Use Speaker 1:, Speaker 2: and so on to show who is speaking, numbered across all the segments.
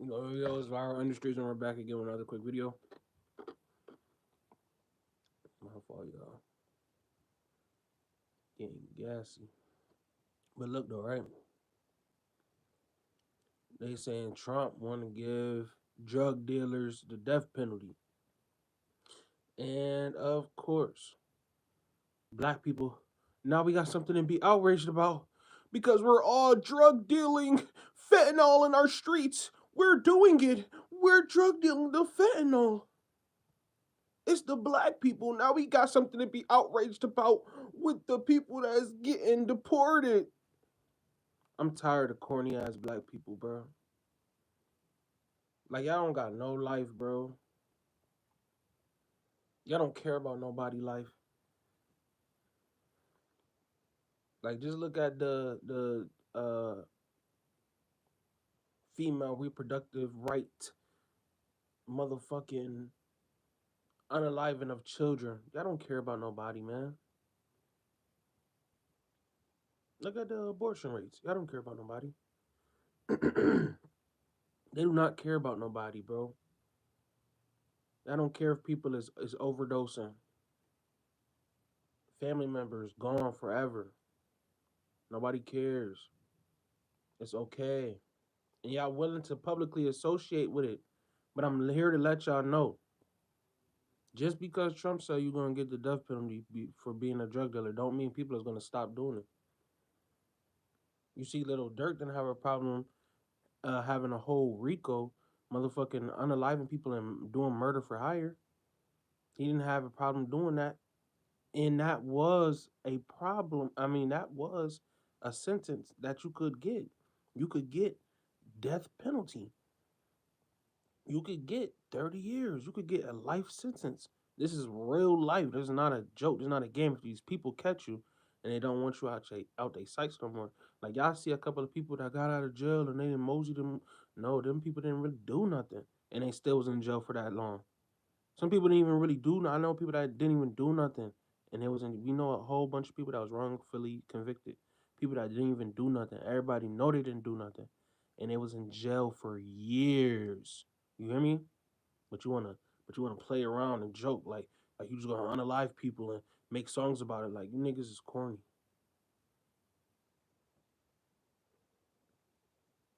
Speaker 1: Yo, it's Viral Industries, and we're back again with another quick video. My fault, y'all. Getting gassy. But look, though, right? They saying Trump want to give drug dealers the death penalty. And, of course, black people, now we got something to be outraged about because we're all drug dealing fentanyl in our streets. We're doing it. We're drug dealing the fentanyl. It's the black people. Now we got something to be outraged about with the people that's getting deported. I'm tired of corny ass black people, bro. Like y'all don't got no life, bro. Y'all don't care about nobody life. Like just look at the female reproductive right motherfucking unaliving of children. Y'all don't care about nobody, man. Look at the abortion rates. Y'all don't care about nobody. They do not care about nobody, bro. I don't care if people is overdosing. Family members gone forever. Nobody cares. It's okay. And y'all willing to publicly associate with it. But I'm here to let y'all know. Just because Trump said you're gonna get the death penalty for being a drug dealer, don't mean people is gonna stop doing it. You see, Little Dirk didn't have a problem having a whole RICO, motherfucking unaliving people and doing murder for hire. He didn't have a problem doing that, and that was a problem. I mean, that was a sentence that you could get. You could get death penalty. You could get 30 years. You could get a life sentence. This is real life. This is not a joke. This is not a game. If these people catch you and they don't want you out their sights no more. Like y'all see a couple of people that got out of jail and they didn't mosey them. No, them people didn't really do nothing. And they still was in jail for that long. Some people didn't even really do. I know people that didn't even do nothing, and it was in. We know a whole bunch of people that was wrongfully convicted. People that didn't even do nothing. Everybody know they didn't do nothing, and they was in jail for years. You hear me? But you wanna play around and joke like you just gonna unalive people and make songs about it. Like you niggas is corny.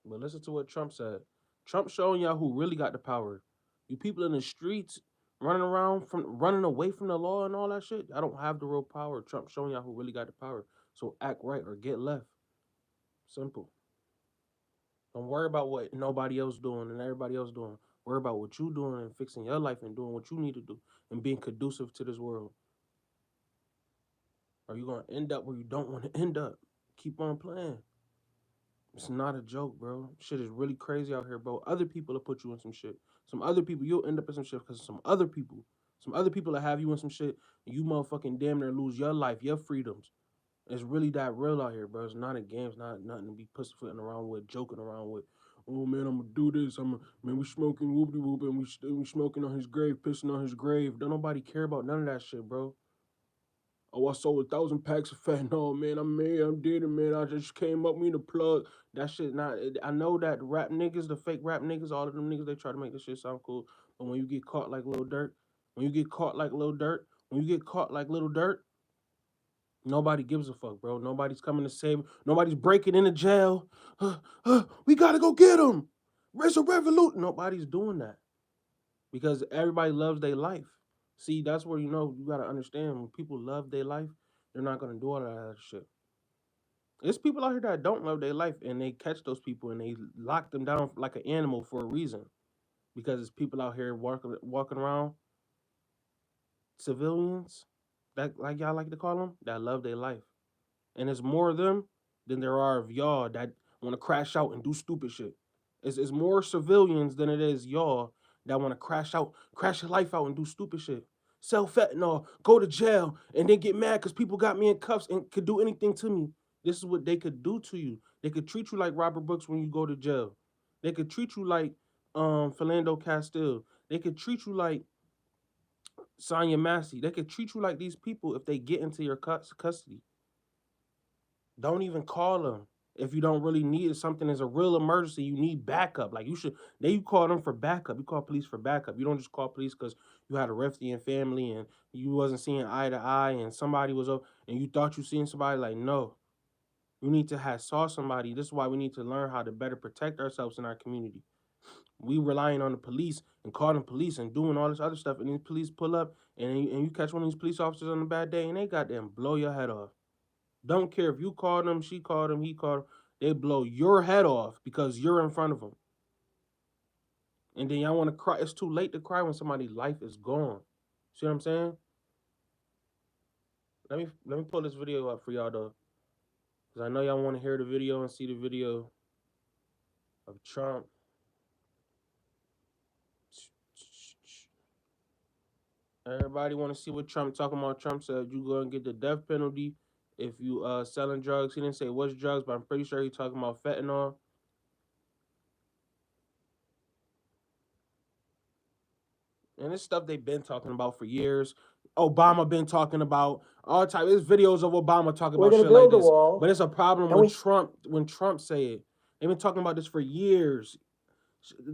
Speaker 1: But listen to what Trump said. Trump showing y'all who really got the power. You people in the streets running away from the law and all that shit. I don't have the real power. Trump showing y'all who really got the power. So act right or get left. Simple. Don't worry about what nobody else doing and everybody else doing. Worry about what you doing and fixing your life and doing what you need to do and being conducive to this world. Or you gonna end up where you don't want to end up. Keep on playing. It's not a joke, bro. Shit is really crazy out here, bro. Other people will put you in some shit. Some other people, you'll end up in some shit because some other people that have you in some shit, and you motherfucking damn near lose your life, your freedoms. It's really that real out here, bro. It's not a game. It's not nothing to be pussyfooting around with, joking around with. Oh man, I'm gonna do this. Man, we smoking whoop de whoop, and we smoking on his grave, pissing on his grave. Don't nobody care about none of that shit, bro. Oh, I sold 1,000 packs of fentanyl, man. I'm mad. I'm dead, man. I just came up me the plug. That shit not. I know that rap niggas, the fake rap niggas, all of them niggas, they try to make this shit sound cool. But when you get caught like Lil Dirt, when you get caught like Lil Dirt, when you get caught like Little Dirt, nobody gives a fuck, bro. Nobody's coming to save. Nobody's breaking into jail. We gotta go get him. Racial revolution. Nobody's doing that because everybody loves their life. See, that's where you know you gotta understand when people love their life, they're not gonna do all that shit. There's people out here that don't love their life and they catch those people and they lock them down like an animal for a reason. Because it's people out here walking around, civilians, that like y'all like to call them, that love their life. And there's more of them than there are of y'all that want to crash out and do stupid shit. It's more civilians than it is y'all that want to crash your life out and do stupid shit. Sell fentanyl, go to jail, and then get mad because people got me in cuffs and could do anything to me. This is what they could do to you. They could treat you like Robert Brooks when you go to jail. They could treat you like Philando Castile. They could treat you like Sonya Massey. They could treat you like these people if they get into your custody. Don't even call them. if you don't really need it, something is a real emergency, you need backup. Like you call them for backup. You call police for backup. You don't just call police because you had a rift in your family and you wasn't seeing eye to eye and somebody was up and you thought you seen somebody. Like, no, you need to have saw somebody. This is why we need to learn how to better protect ourselves in our community. We relying on the police and calling police and doing all this other stuff, and these police pull up and you catch one of these police officers on a bad day and they goddamn blow your head off. Don't care if you called them, she called him, he called him. They blow your head off because you're in front of them. And then y'all want to cry. It's too late to cry when somebody's life is gone. See what I'm saying? Let me pull this video up for y'all though, because I know y'all want to hear the video and see the video of Trump. Everybody want to see what Trump talking about. Trump said you going to get the death penalty if you selling drugs. He didn't say what's drugs, but I'm pretty sure he talking about fentanyl. And this stuff they've been talking about for years. Obama been talking about all the time. There's videos of Obama talking about shit like this. But it's a problem when Trump say it. They've been talking about this for years.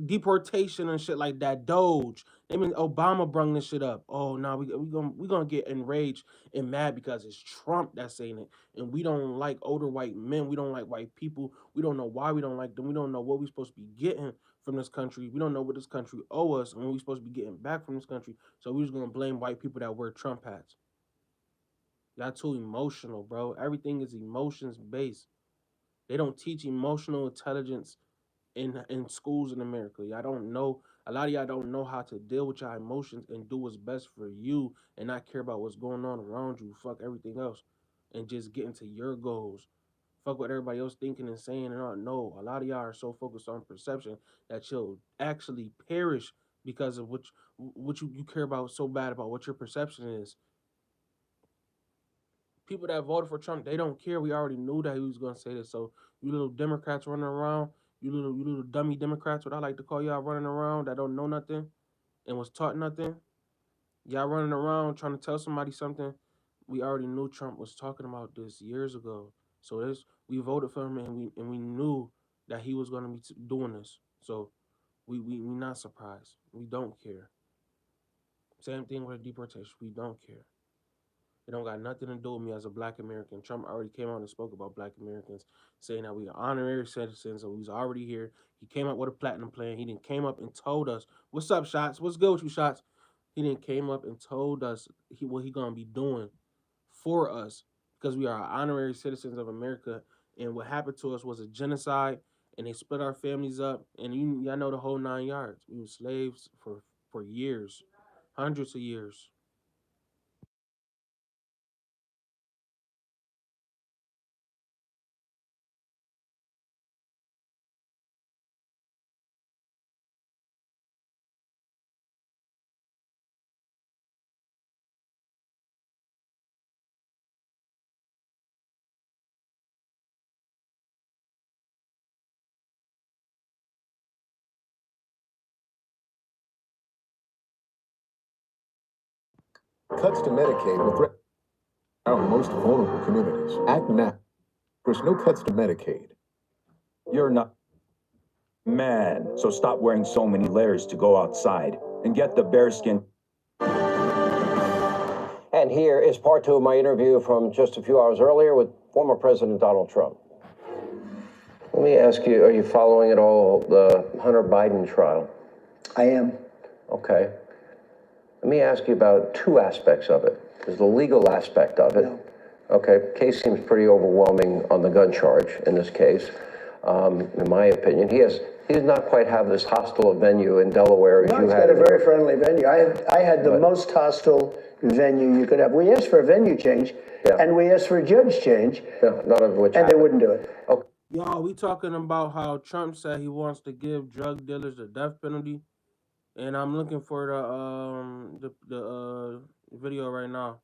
Speaker 1: Deportation and shit like that. Doge. I mean, Obama brung this shit up. Oh no, we gonna get enraged and mad because it's Trump that's saying it, and we don't like older white men. We don't like white people. We don't know why we don't like them. We don't know what we're supposed to be getting from this country. We don't know what this country owe us, and we're supposed to be getting back from this country. So we're just gonna blame white people that wear Trump hats. Y'all too emotional, bro. Everything is emotions based. They don't teach emotional intelligence in schools in America. Y'all don't know. A lot of y'all don't know how to deal with your emotions and do what's best for you and not care about what's going on around you. Fuck everything else and just get into your goals. Fuck what everybody else thinking and saying and all. No, a lot of y'all are so focused on perception that you'll actually perish because of what you care about so bad about what your perception is. People that voted for Trump, they don't care. We already knew that he was gonna say this. So you little Democrats running around, you little dummy Democrats, what I like to call y'all running around that don't know nothing and was taught nothing. Y'all running around trying to tell somebody something. We already knew Trump was talking about this years ago. So we voted for him and we knew that he was gonna be doing this. So we not surprised. We don't care. Same thing with deportation. We don't care. It don't got nothing to do with me as a black American. Trump already came out and spoke about black Americans, saying that we are honorary citizens and we was already here. He came up with a platinum plan. He didn't came up and told us, what's up, Shots? What's good with you, Shots? He didn't came up and told us what he gonna be doing for us because we are honorary citizens of America. And what happened to us was a genocide, and they split our families up. And y'all know the whole 9 yards. We were slaves for years, hundreds of years.
Speaker 2: Cuts to Medicaid will threaten our most vulnerable communities. Act now. There's no cuts to Medicaid.
Speaker 3: You're not man, so stop wearing so many layers to go outside and get the bearskin.
Speaker 4: And here is part two of my interview from just a few hours earlier with former President Donald Trump. Let me ask you, are you following at all the Hunter Biden trial?
Speaker 5: I am.
Speaker 4: Okay. Let me ask you about two aspects of it. There's the legal aspect of it.
Speaker 5: No.
Speaker 4: Okay, case seems pretty overwhelming on the gun charge in this case. In my opinion, he does not quite have this hostile venue in Delaware as
Speaker 5: No,
Speaker 4: you
Speaker 5: he's
Speaker 4: had.
Speaker 5: got a very friendly venue. I had the most hostile venue you could have. We asked for a venue change, and we asked for a judge change,
Speaker 4: none of which
Speaker 5: and
Speaker 4: happened.
Speaker 5: they wouldn't do it.
Speaker 4: Okay.
Speaker 1: Y'all, we talking about how Trump said he wants to give drug dealers the death penalty, and I'm looking for the video right now.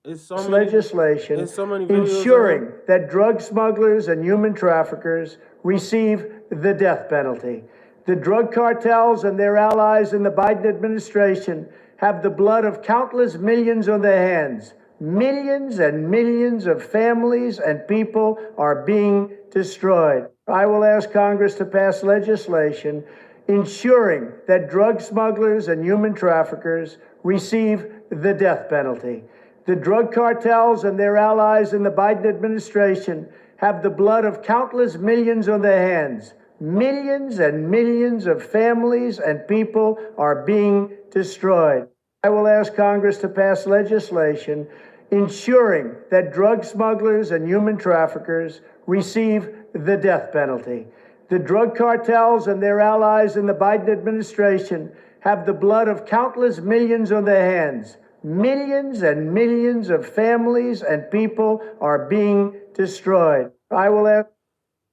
Speaker 1: It's so many
Speaker 5: legislation
Speaker 1: There's so many videos of
Speaker 5: ensuring
Speaker 1: him.
Speaker 5: that drug smugglers and human traffickers receive the death penalty. The drug cartels and their allies in the Biden administration have the blood of countless millions on their hands. Millions and millions of families and people are being destroyed. I will ask Congress to pass legislation ensuring that drug smugglers and human traffickers receive the death penalty. The drug cartels and their allies in the Biden administration have the blood of countless millions on their hands. Millions and millions of families and people are being destroyed. I will ask Congress to pass legislation ensuring that drug smugglers and human traffickers receive the death penalty. The drug cartels and their allies in the Biden administration have the blood of countless millions on their hands. Millions and millions of families and people are being destroyed. I will ask.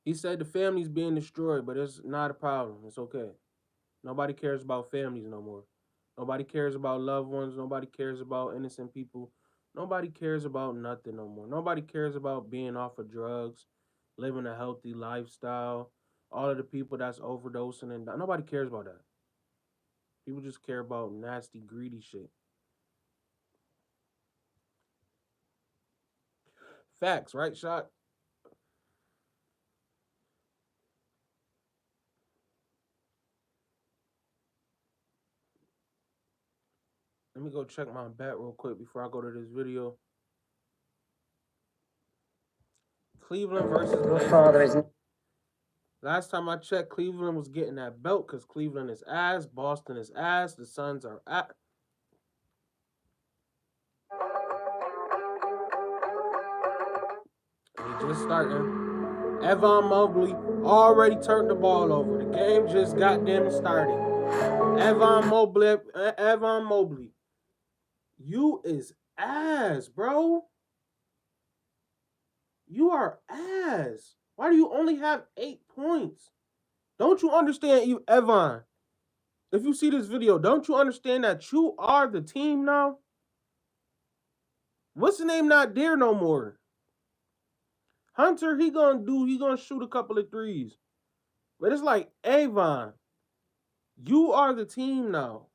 Speaker 1: He said the family's being destroyed, but it's not a problem. It's okay. Nobody cares about families no more. Nobody cares about loved ones. Nobody cares about innocent people. Nobody cares about nothing no more. Nobody cares about being off of drugs, living a healthy lifestyle. All of the people that's overdosing and nobody cares about that. People just care about nasty, greedy shit. Facts, right, Shot? Let me go check my bet real quick before I go to this video. Cleveland versus Bengals. Last time I checked, Cleveland was getting that belt because Cleveland is ass, Boston is ass, the Suns are ass. He just starting. Evan Mobley already turned the ball over. The game just goddamn started. Evan Mobley, you is ass, bro. You are ass. Why do you only have 8 points? Don't you understand, Evan? If you see this video, don't you understand that you are the team now? What's the name not there no more? Hunter, he gonna shoot a couple of threes. But it's like, Avon, you are the team now.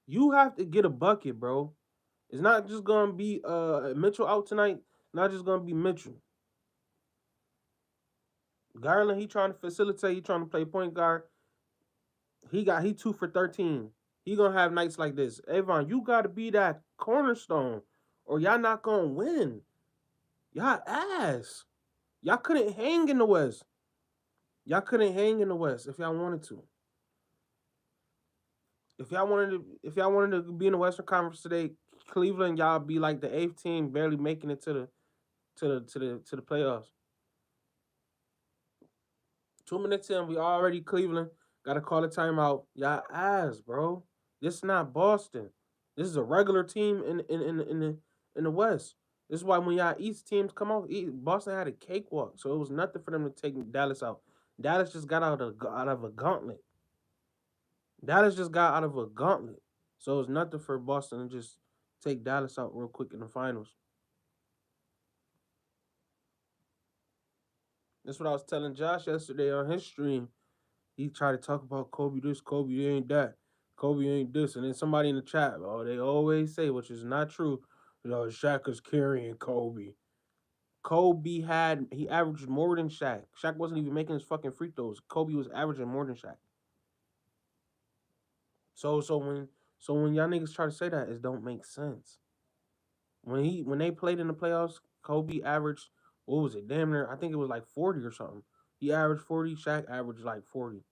Speaker 1: You have to get a bucket, bro. It's not just gonna be Mitchell out tonight. Not just gonna be Mitchell. Garland, he trying to facilitate. He trying to play point guard. He 2 for 13. He gonna have nights like this. Avon, you gotta be that cornerstone, or y'all not gonna win. Y'all ass. Y'all couldn't hang in the West. Y'all couldn't hang in the West if y'all wanted to. If y'all wanted to be in the Western Conference today, Cleveland, y'all be like the 8th team, barely making it to the playoffs. 2 minutes in, we already Cleveland. Gotta call a timeout. Y'all ass, bro. This is not Boston. This is a regular team in the West. This is why when y'all East teams come out, Boston had a cakewalk, so it was nothing for them to take Dallas out. Dallas just got out of a gauntlet. Dallas just got out of a gauntlet, so it was nothing for Boston to just take Dallas out real quick in the finals. That's what I was telling Josh yesterday on his stream. He tried to talk about Kobe this, Kobe ain't that, Kobe ain't this, and then somebody in the chat, oh, they always say, which is not true, Shaq is carrying Kobe. Kobe he averaged more than Shaq. Shaq wasn't even making his fucking free throws. Kobe was averaging more than Shaq. So when y'all niggas try to say that, it don't make sense. When they played in the playoffs, Kobe averaged, what was it? Damn near, I think it was like 40 or something. He averaged 40, Shaq averaged like 40.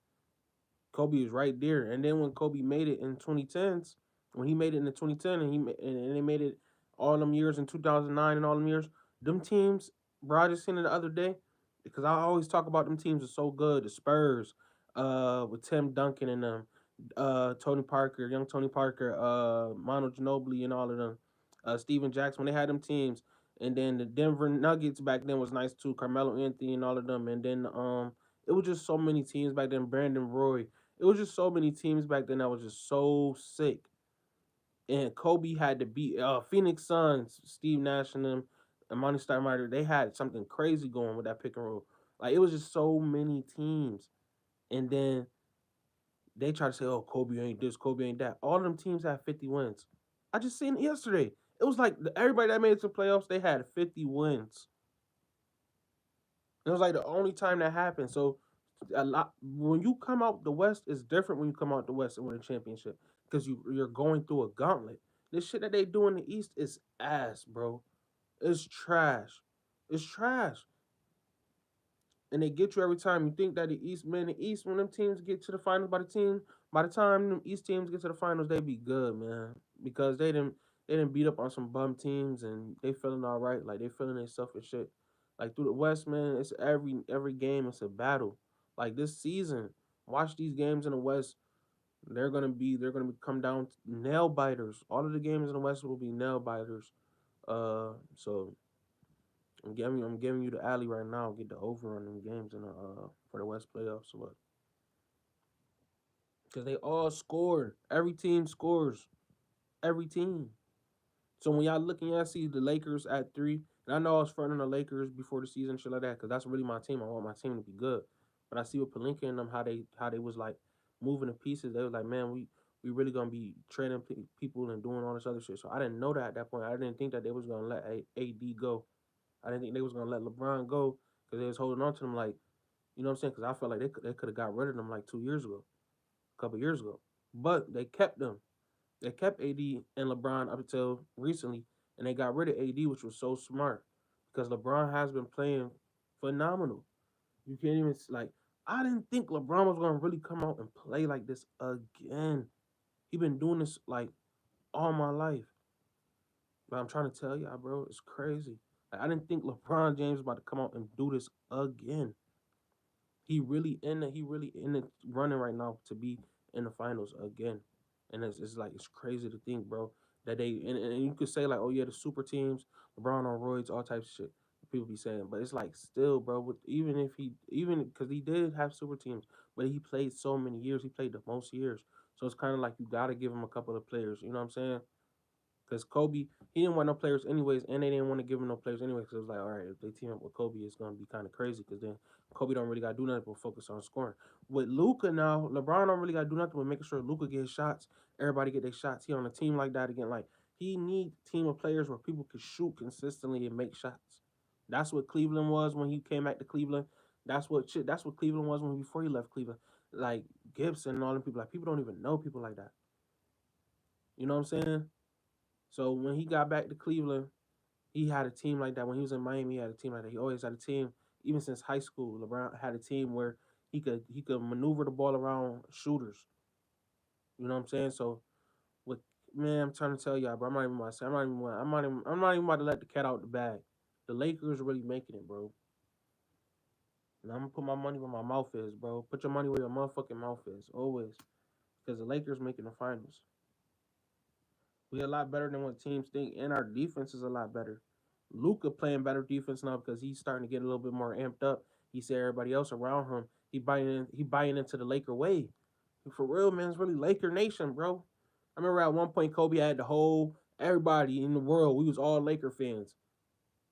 Speaker 1: Kobe was right there. And then when Kobe made it in 2010s, when he made it in the 2010 and they made it all them years in 2009 and all them years, them teams, bro, I just seen it the other day, because I always talk about them teams are so good. The Spurs, with Tim Duncan and them, Tony Parker, young Tony Parker, Manu Ginobili and all of them, Steven Jackson, when they had them teams. And then the Denver Nuggets back then was nice too, Carmelo Anthony and all of them. And then it was just so many teams back then, Brandon Roy. It was just so many teams back then that was just so sick. and Kobe had to beat Phoenix Suns, Steve Nash and them, and Monty Steinmeier. They had something crazy going with that pick and roll. Like it was just so many teams, and then they try to say, "Oh, Kobe ain't this, Kobe ain't that." All of them teams had 50 wins. I just seen it yesterday. It was like everybody that made it to playoffs, they had 50 wins. It was like the only time that happened. So a lot when you come out the West, it's different when you come out the West and win a championship because you're going through a gauntlet. This shit that they do in the East is ass, bro. It's trash. It's trash. And they get you every time. You think that the East, when them teams get to the finals by the time them East teams get to the finals, they be good, man. Because they didn't beat up on some bum teams and they feeling all right. Like they feeling themselves and shit. Like through the West, man, it's every game it's a battle. Like this season, watch these games in the West. They're gonna be come down to nail biters. All of the games in the West will be nail biters. So I'm giving you the alley right now. Get the over on them games in the for the West playoffs. So what? Because they all scored. Every team scores. Every team. So when y'all looking, y'all see the Lakers at 3, and I know I was fronting the Lakers before the season, shit like that, because that's really my team. I want my team to be good. But I see with Pelinka and them how they was like moving the pieces. They was like, man, we really gonna be trading people and doing all this other shit. So I didn't know that at that point. I didn't think that they was gonna let AD go. I didn't think they was gonna let LeBron go because they was holding on to them like, you know what I'm saying? Because I felt like they could have got rid of them like 2 years ago, a couple years ago. But they kept them. They kept AD and LeBron up until recently, and they got rid of AD, which was so smart because LeBron has been playing phenomenal. You can't even like. I didn't think LeBron was gonna really come out and play like this again. He been doing this like all my life. But I'm trying to tell y'all, bro, it's crazy. Like, I didn't think LeBron James was about to come out and do this again. He really in the running right now to be in the finals again. And it's like it's crazy to think, bro, that and you could say like, oh yeah, the super teams, LeBron on roids, all types of shit. People be saying, but it's like still, bro. Even because he did have super teams, but he played so many years. He played the most years, so it's kind of like you gotta give him a couple of players. You know what I'm saying? Because Kobe, he didn't want no players anyways, and they didn't want to give him no players anyways. Because it was like, all right, if they team up with Kobe, it's gonna be kind of crazy. Because then Kobe don't really got to do nothing but focus on scoring. With Luka now, LeBron don't really got to do nothing but making sure Luka gets shots. Everybody get their shots. He on a team like that again. Like he need a team of players where people can shoot consistently and make shots. That's what Cleveland was when he came back to Cleveland. That's what Cleveland was when before he left Cleveland. Like Gibson and all them people. Like people don't even know people like that. You know what I'm saying? So when he got back to Cleveland, he had a team like that. When he was in Miami, he had a team like that. He always had a team, even since high school. LeBron had a team where he could maneuver the ball around shooters. You know what I'm saying? So with man, I'm trying to tell y'all, bro. I'm not even about to let the cat out the bag. The Lakers are really making it, bro. And I'm gonna put my money where my mouth is, bro. Put your money where your motherfucking mouth is, always. Because the Lakers making the finals. We a lot better than what teams think, and our defense is a lot better. Luka playing better defense now because he's starting to get a little bit more amped up. He said everybody else around him, he buying into the Laker way. For real, man, it's really Laker Nation, bro. I remember at one point Kobe had the whole everybody in the world. We was all Laker fans.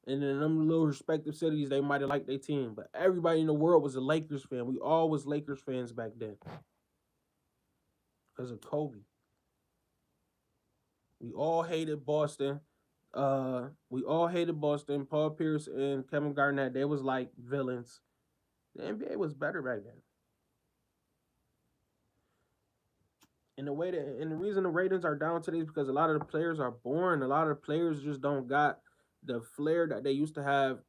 Speaker 1: And in them little respective cities, they might have liked their team. But everybody in the world was a Lakers fan. We all was Lakers fans back then. Because of Kobe. We all hated Boston. We all hated Boston. Paul Pierce and Kevin Garnett, they was like villains. The NBA was better back then. And the reason the ratings are down today is because a lot of the players are boring. A lot of the players just don't got the flair that they used to have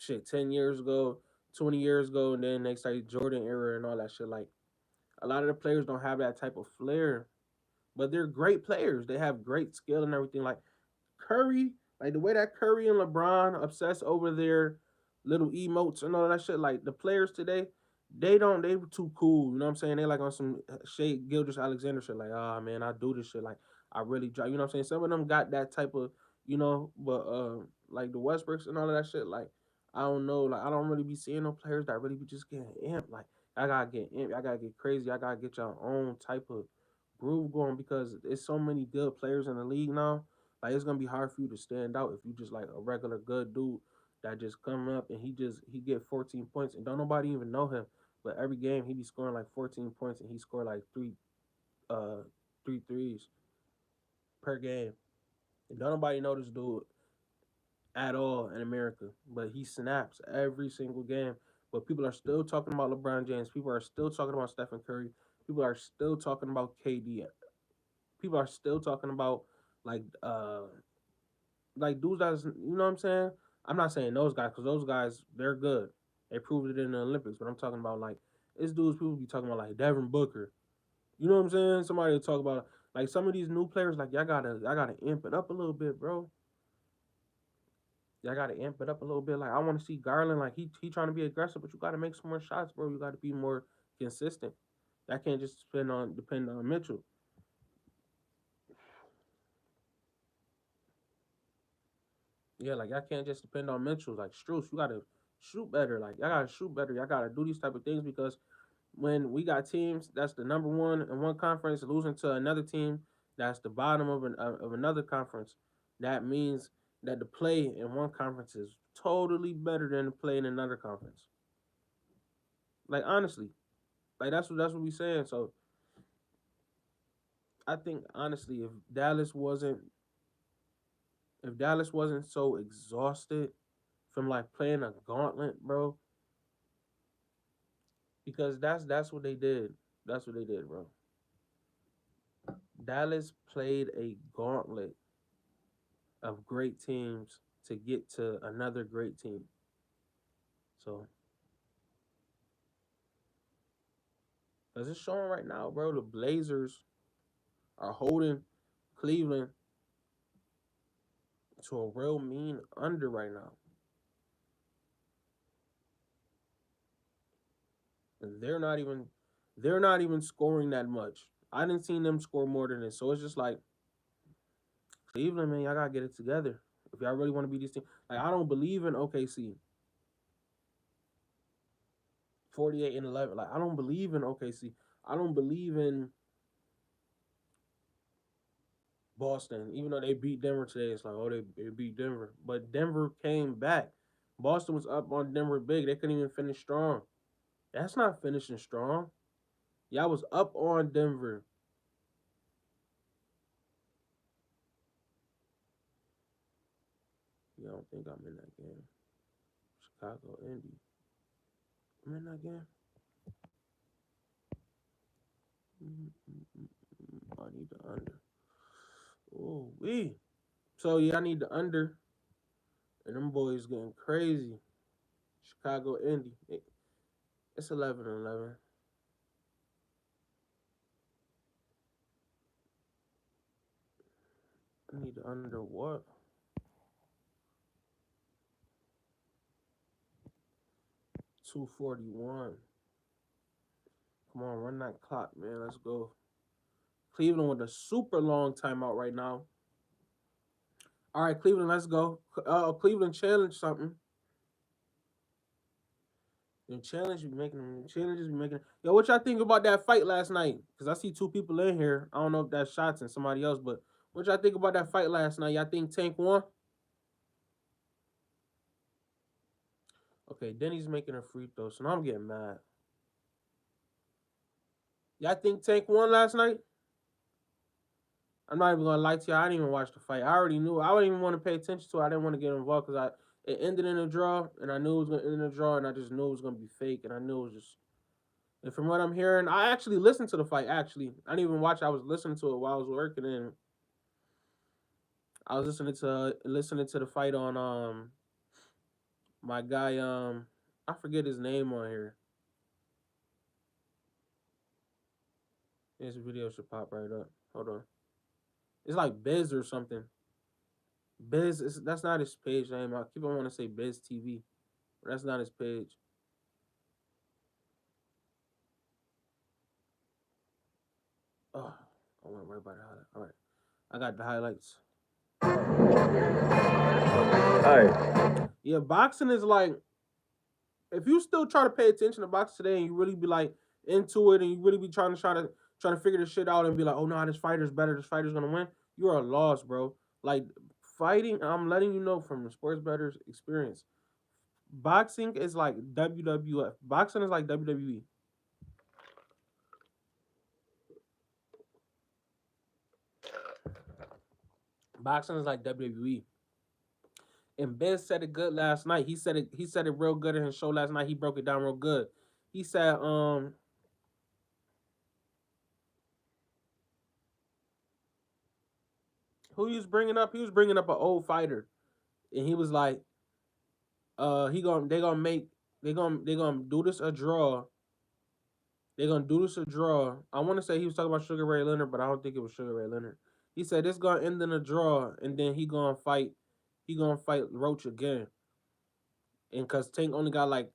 Speaker 1: 10 years ago, 20 years ago, and then next like Jordan era and all that shit. Like a lot of the players don't have that type of flair. But they're great players. They have great skill and everything. Like Curry, like the way that Curry and LeBron obsess over their little emotes and all that shit. Like the players today, they were too cool. You know what I'm saying? They like on some Shea Gilders Alexander shit. Like, ah man, I do this shit. Like I really try. You know what I'm saying? Some of them got that type of, but like the Westbrooks and all of that shit. Like I don't know. Like I don't really be seeing no players that really be just getting amped. Like I gotta get amped. I gotta get crazy. I gotta get your own type of groove going because there's so many good players in the league now. Like it's gonna be hard for you to stand out if you just like a regular good dude that just come up and he get 14 points and don't nobody even know him. But every game he be scoring like 14 points and he score like three threes per game. And don't nobody know this dude at all in America. But he snaps every single game. But people are still talking about LeBron James. People are still talking about Stephen Curry. People are still talking about KD. People are still talking about like dudes that's you know what I'm saying? I'm not saying those guys because those guys they're good. They proved it in the Olympics, but I'm talking about like it's dudes people be talking about like Devin Booker. You know what I'm saying? Somebody will talk about like some of these new players like y'all gotta amp it up a little bit, bro. Y'all gotta amp it up a little bit. Like I want to see Garland like he trying to be aggressive, but you gotta make some more shots, bro. You gotta be more consistent. That can't just depend on Mitchell. Yeah, like y'all can't just depend on Mitchell. Like Strus, you gotta shoot better. Like y'all gotta shoot better. Y'all gotta do these type of things because when we got teams that's the number one in one conference losing to another team that's the bottom of another conference, that means that the play in one conference is totally better than the play in another conference. Like honestly, like that's what we saying. So I think honestly, if Dallas wasn't so exhausted from like playing a gauntlet, bro, because that's what they did. That's what they did, bro. Dallas played a gauntlet of great teams to get to another great team. So, because it's showing right now, bro, the Blazers are holding Cleveland to a real mean under right now. And they're not even scoring that much. I didn't see them score more than this. So it's just like Cleveland, man, y'all gotta get it together. If y'all really want to be this team. Like I don't believe in OKC. 48-11. Like I don't believe in OKC. I don't believe in Boston. Even though they beat Denver today, it's like, oh, they beat Denver. But Denver came back. Boston was up on Denver big. They couldn't even finish strong. That's not finishing strong. Y'all was up on Denver. Yeah, I don't think I'm in that game. Chicago, Indy. I'm in that game. I need the under. Oh, wee. So, yeah, I need the under. And them boys getting crazy. Chicago, Indy. It's 11-11. I need the under what? $241. Come on, run that clock, man. Let's go. Cleveland with a super long timeout right now. All right, Cleveland, let's go. Cleveland challenge something. The challenges be making. Yo, what y'all think about that fight last night? Because I see two people in here. I don't know if that's Shots and somebody else, but what y'all think about that fight last night? Y'all think Tank won? Okay, Denny's making a free throw, so now I'm getting mad. Y'all think Tank won last night? I'm not even gonna lie to you. I didn't even watch the fight. I already knew. I wouldn't even want to pay attention to it. I didn't want to get involved because it ended in a draw, and I knew it was gonna end in a draw, and I just knew it was gonna be fake, and I knew it was just. And from what I'm hearing, I actually listened to the fight. Actually, I didn't even watch it. I was listening to it while I was working, and I was listening to the fight on my guy I forget his name on here. This video should pop right up. Hold on. It's like Biz or something. Biz, that's not his page name. I keep on wanting to say Biz TV, but that's not his page. Oh, I went right by the highlight. All right, I got the highlights.
Speaker 2: Hi.
Speaker 1: Yeah, boxing is like, if you still try to pay attention to boxing today and you really be like into it and you really be trying to trying to figure this shit out and be like, oh no, this fighter's better, this fighter's gonna win. You are lost, bro. Like fighting, I'm letting you know from the sports bettors experience. Boxing is like WWF. Boxing is like WWE. Boxing is like WWE. And Ben said it good last night. He said it real good in his show last night. He broke it down real good. He said, who he was bringing up? He was bringing up an old fighter. And he was like, they gonna do this a draw. They're gonna do this a draw. I want to say he was talking about Sugar Ray Leonard, but I don't think it was Sugar Ray Leonard. He said this gonna end in a draw, and then he gonna fight Roach again. And cause Tank only got like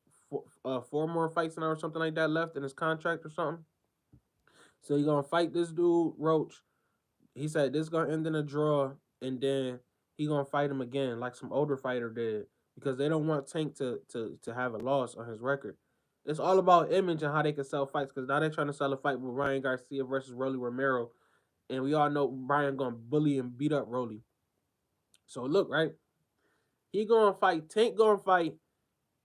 Speaker 1: four more fights now or something like that left in his contract or something. So he gonna fight this dude Roach. He said this gonna end in a draw, and then he gonna fight him again like some older fighter did, because they don't want Tank to have a loss on his record. It's all about image and how they can sell fights, because now they're trying to sell a fight with Ryan Garcia versus Rolly Romero, and we all know Brian gonna bully and beat up Rolly. So look, right, he gonna fight Tank, gonna fight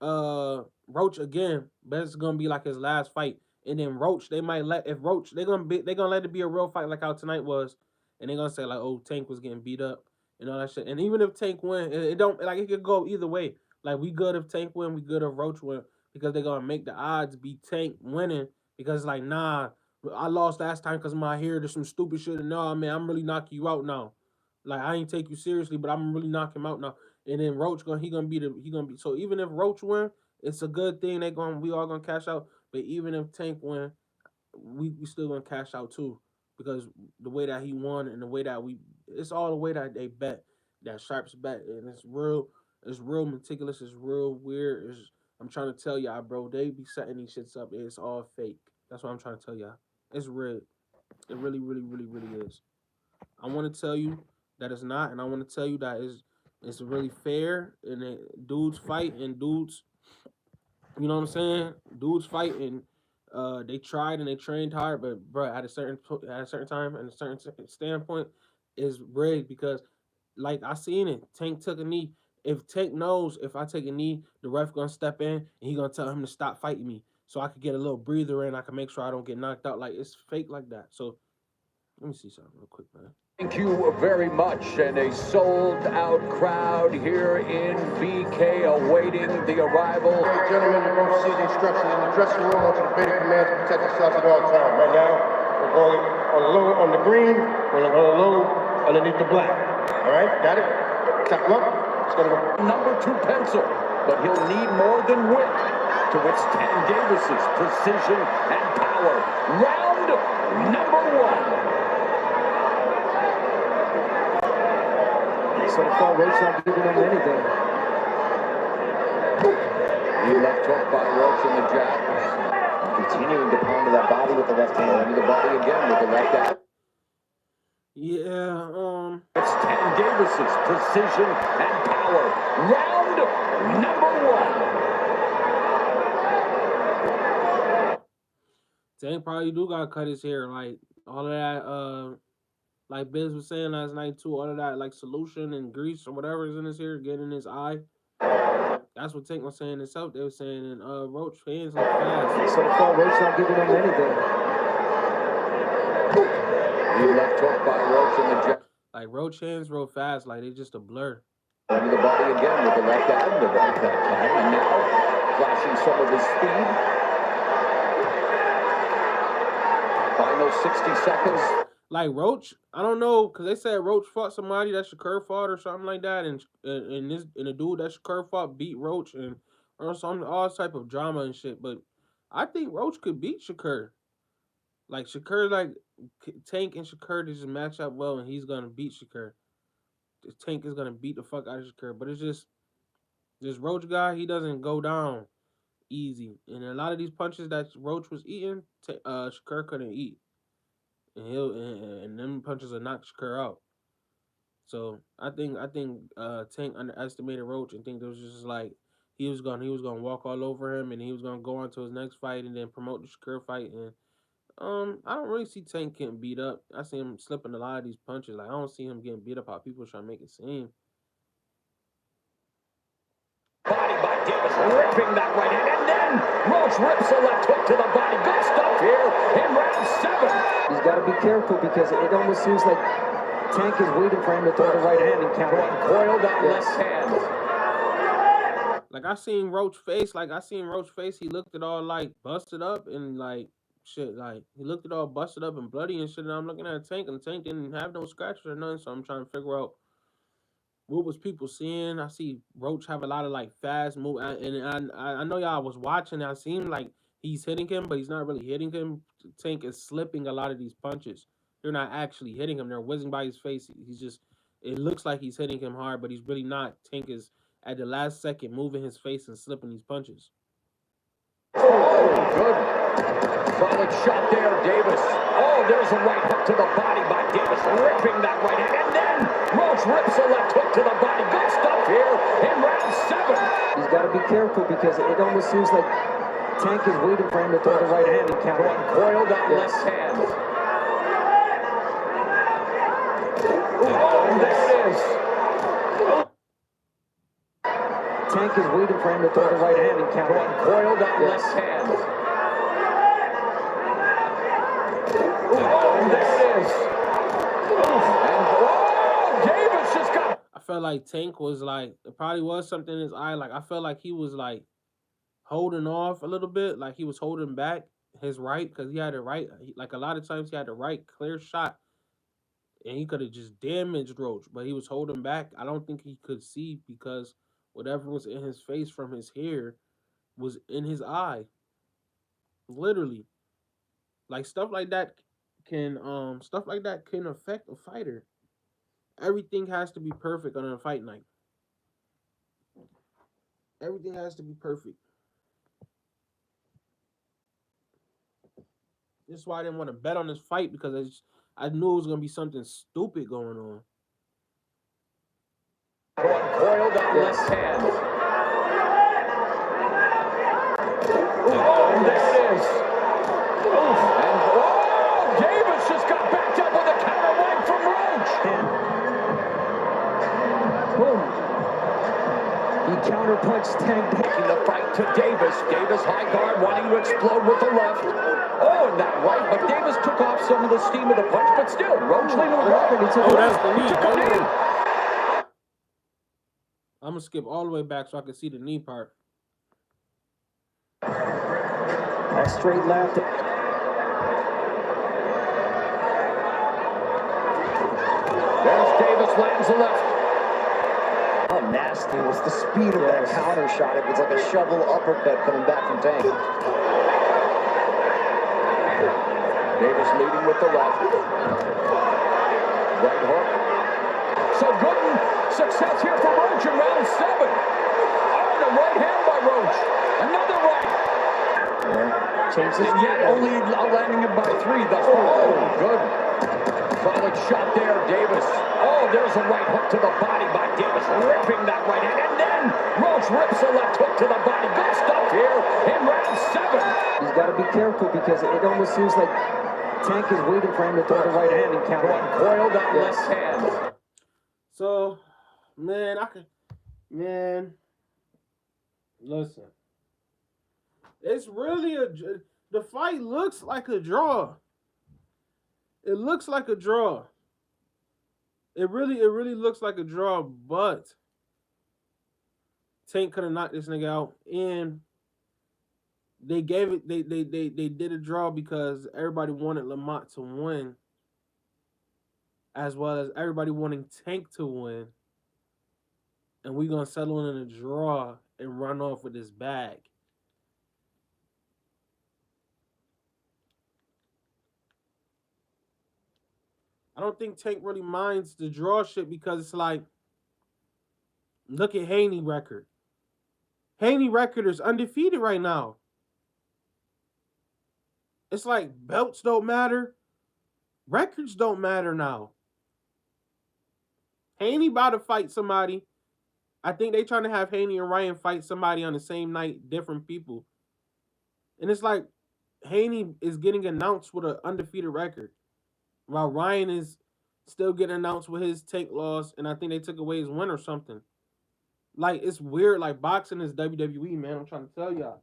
Speaker 1: Roach again, but it's gonna be like his last fight. And then Roach, they might let, if Roach, they're gonna let it be a real fight like how tonight was, and they're gonna say like, oh, Tank was getting beat up and all that shit. And even if Tank win, it don't, like, it could go either way. Like, we good if Tank win, we good if Roach win, because they're gonna make the odds be Tank winning, because it's like, nah, I lost last time because my hair did some stupid shit, and no, man, I'm really knocking you out now. Like, I ain't take you seriously, but I'm really knocking him out now. And then Roach he gonna be so even if Roach win, it's a good thing. We all gonna cash out. But even if Tank win, we still gonna cash out too, because the way that he won and the way that it's all the way that they bet, that Sharps bet, and it's real meticulous, it's real weird. I'm trying to tell y'all, bro, they be setting these shits up. It's all fake. That's what I'm trying to tell y'all. It's rigged. It really, really, really, really is. I want to tell you that it's not, and I want to tell you that it's really fair, and dudes fight, and dudes, you know what I'm saying? Dudes fight, and they tried and they trained hard, but bro, at a certain time and a certain standpoint, is rigged, because like I seen it. Tank took a knee. If Tank knows if I take a knee, the ref gonna step in and he gonna tell him to stop fighting me, so I could get a little breather in. I can make sure I don't get knocked out. Like, it's fake like that. So let me see something real quick, man.
Speaker 6: Thank you very much, and a sold-out crowd here in BK awaiting the arrival.
Speaker 7: Okay, gentlemen, you're going to see the instructions in the dressing room. I want you to obey the command to protect yourselves at all times. Right now, we're going on low on the green, we're going low underneath the black. All right, got it? Tap them up. It's going to go.
Speaker 6: Number 2 pencil, but he'll need more than width to withstand Davis's precision and power. Round number 1.
Speaker 4: So far, Roach not giving him anything.
Speaker 6: He left hook by Roach in the jab.
Speaker 4: Continuing to pound to that body with the left hand.
Speaker 6: Into the body again with the left hand.
Speaker 1: Yeah,
Speaker 6: It's Tan Davis's precision and power. Round number 1.
Speaker 1: Tank probably do gotta cut his hair. Like, all of that, like Biz was saying last night too, all of that like solution and grease or whatever is in his hair, getting in his eye. That's what Tank was saying himself. They were saying, and Roach fans look fast.
Speaker 4: So far, Roach not giving him anything.
Speaker 6: He left hook by Roach in the jab.
Speaker 1: Like, Roach hands real fast, like they just a blur.
Speaker 6: Into the body again with the left hand, the right that time, and now flashing some of his speed. Final 60 seconds.
Speaker 1: Like, Roach, I don't know, because they said Roach fought somebody that Shakur fought or something like that, and a dude that Shakur fought beat Roach, and or some all type of drama and shit. But I think Roach could beat Shakur. Like, Shakur, like Tank and Shakur just match up well, and he's gonna beat Shakur. Tank is gonna beat the fuck out of Shakur, but it's just this Roach guy, he doesn't go down easy, and a lot of these punches that Roach was eating, Shakur couldn't eat. And them punches will knock Shakur out. So I think Tank underestimated Roach and think it was just like he was gonna walk all over him, and he was gonna go on to his next fight and then promote the Shakur fight, and I don't really see Tank getting beat up. I see him slipping a lot of these punches. Like I don't see him getting beat up how people try to make it seem.
Speaker 6: Body by Davis, ripping that right hand, and then Roach rips a left hook to the body. Good stuff here in round 7.
Speaker 8: He's got to be careful because it almost seems like Tank is waiting for him to throw the right hand and counter.
Speaker 6: Coiled that left hand.
Speaker 1: Like I seen Roach face. He looked it all like busted up and like shit. Like he looked it all busted up and bloody and shit. And I'm looking at Tank, and Tank didn't have no scratches or nothing. So I'm trying to figure out what was people seeing. I see Roach have a lot of like fast move, and I know y'all was watching. I seen like he's hitting him, but he's not really hitting him. Tank is slipping a lot of these punches. They're not actually hitting him. They're whizzing by his face. He's just. It looks like he's hitting him hard, but he's really not. Tank is at the last second moving his face and slipping these punches.
Speaker 6: Oh, good. Solid shot there, Davis. Oh, there's a right hook to the body by Davis, ripping that right hand, and then Roach rips a left hook to the body. Good stuff here in round 7.
Speaker 8: He's got to be careful because it almost seems like Tank is waiting for him to throw the right hand and counter.
Speaker 6: Coiled that left hand. Oh, there it is.
Speaker 8: Tank is waiting for him to throw the right hand and counter.
Speaker 6: Coiled that left hand. Oh, there it is. And Davis just got.
Speaker 1: I felt like Tank was like, it probably was something in his eye. Like I felt like he was like holding off a little bit, like he was holding back his right because he had a right. Like a lot of times he had the right clear shot, and he could have just damaged Roach, but he was holding back. I don't think he could see because whatever was in his face from his hair was in his eye. Literally. Like stuff like that can affect a fighter. Everything has to be perfect on a fight night. Everything has to be perfect. This is why I didn't want to bet on this fight because I knew it was gonna be something stupid going on.
Speaker 6: Coiled that left hand. Oh, there it is. And Davis just got backed up with a counter right from Roach.
Speaker 8: Boom. He counterpunched Tank.
Speaker 6: Taking the fight to Davis. Davis high guard wanting to explode with the left. Oh, and that right, but Davis took off some of the steam of the punch, but still, Roach leaning with right.
Speaker 1: That's the knee.
Speaker 6: Took a knee.
Speaker 1: I'm gonna skip all the way back so I can see the knee part.
Speaker 8: That straight left.
Speaker 6: There's Davis, lands the left.
Speaker 9: How nasty was the speed of that counter shot. It was like a shovel uppercut coming back from Tank.
Speaker 6: Davis leading with the left. Right hook. So good success here for Roach in round 7. Oh, the right hand by Roach. Another right. And yet only landing him by 3 thus far. Oh, good. Solid shot there, Davis. Oh, there's a right hook to the body by Davis, ripping that right hand. And then Roach rips a left hook to the body. Good stuff here in round 7.
Speaker 8: He's got to be careful because it almost seems like Tank is waiting for him to throw the right hand and counter.
Speaker 6: Coiled that left hand.
Speaker 1: So, listen. It's really the fight looks like a draw. It looks like a draw. It really looks like a draw, but Tank could have knocked this nigga out, and they gave it. They did a draw because everybody wanted Lamont to win, as well as everybody wanting Tank to win, and we're gonna settle in a draw and run off with this bag. I don't think Tank really minds the draw shit because it's like, look at Haney record. Haney record is undefeated right now. It's like belts don't matter. Records don't matter now. Haney about to fight somebody. I think they trying to have Haney and Ryan fight somebody on the same night, different people. And it's like, Haney is getting announced with an undefeated record, while Ryan is still getting announced with his Tank loss, and I think they took away his win or something. Like, it's weird. Like, boxing is WWE, man. I'm trying to tell y'all.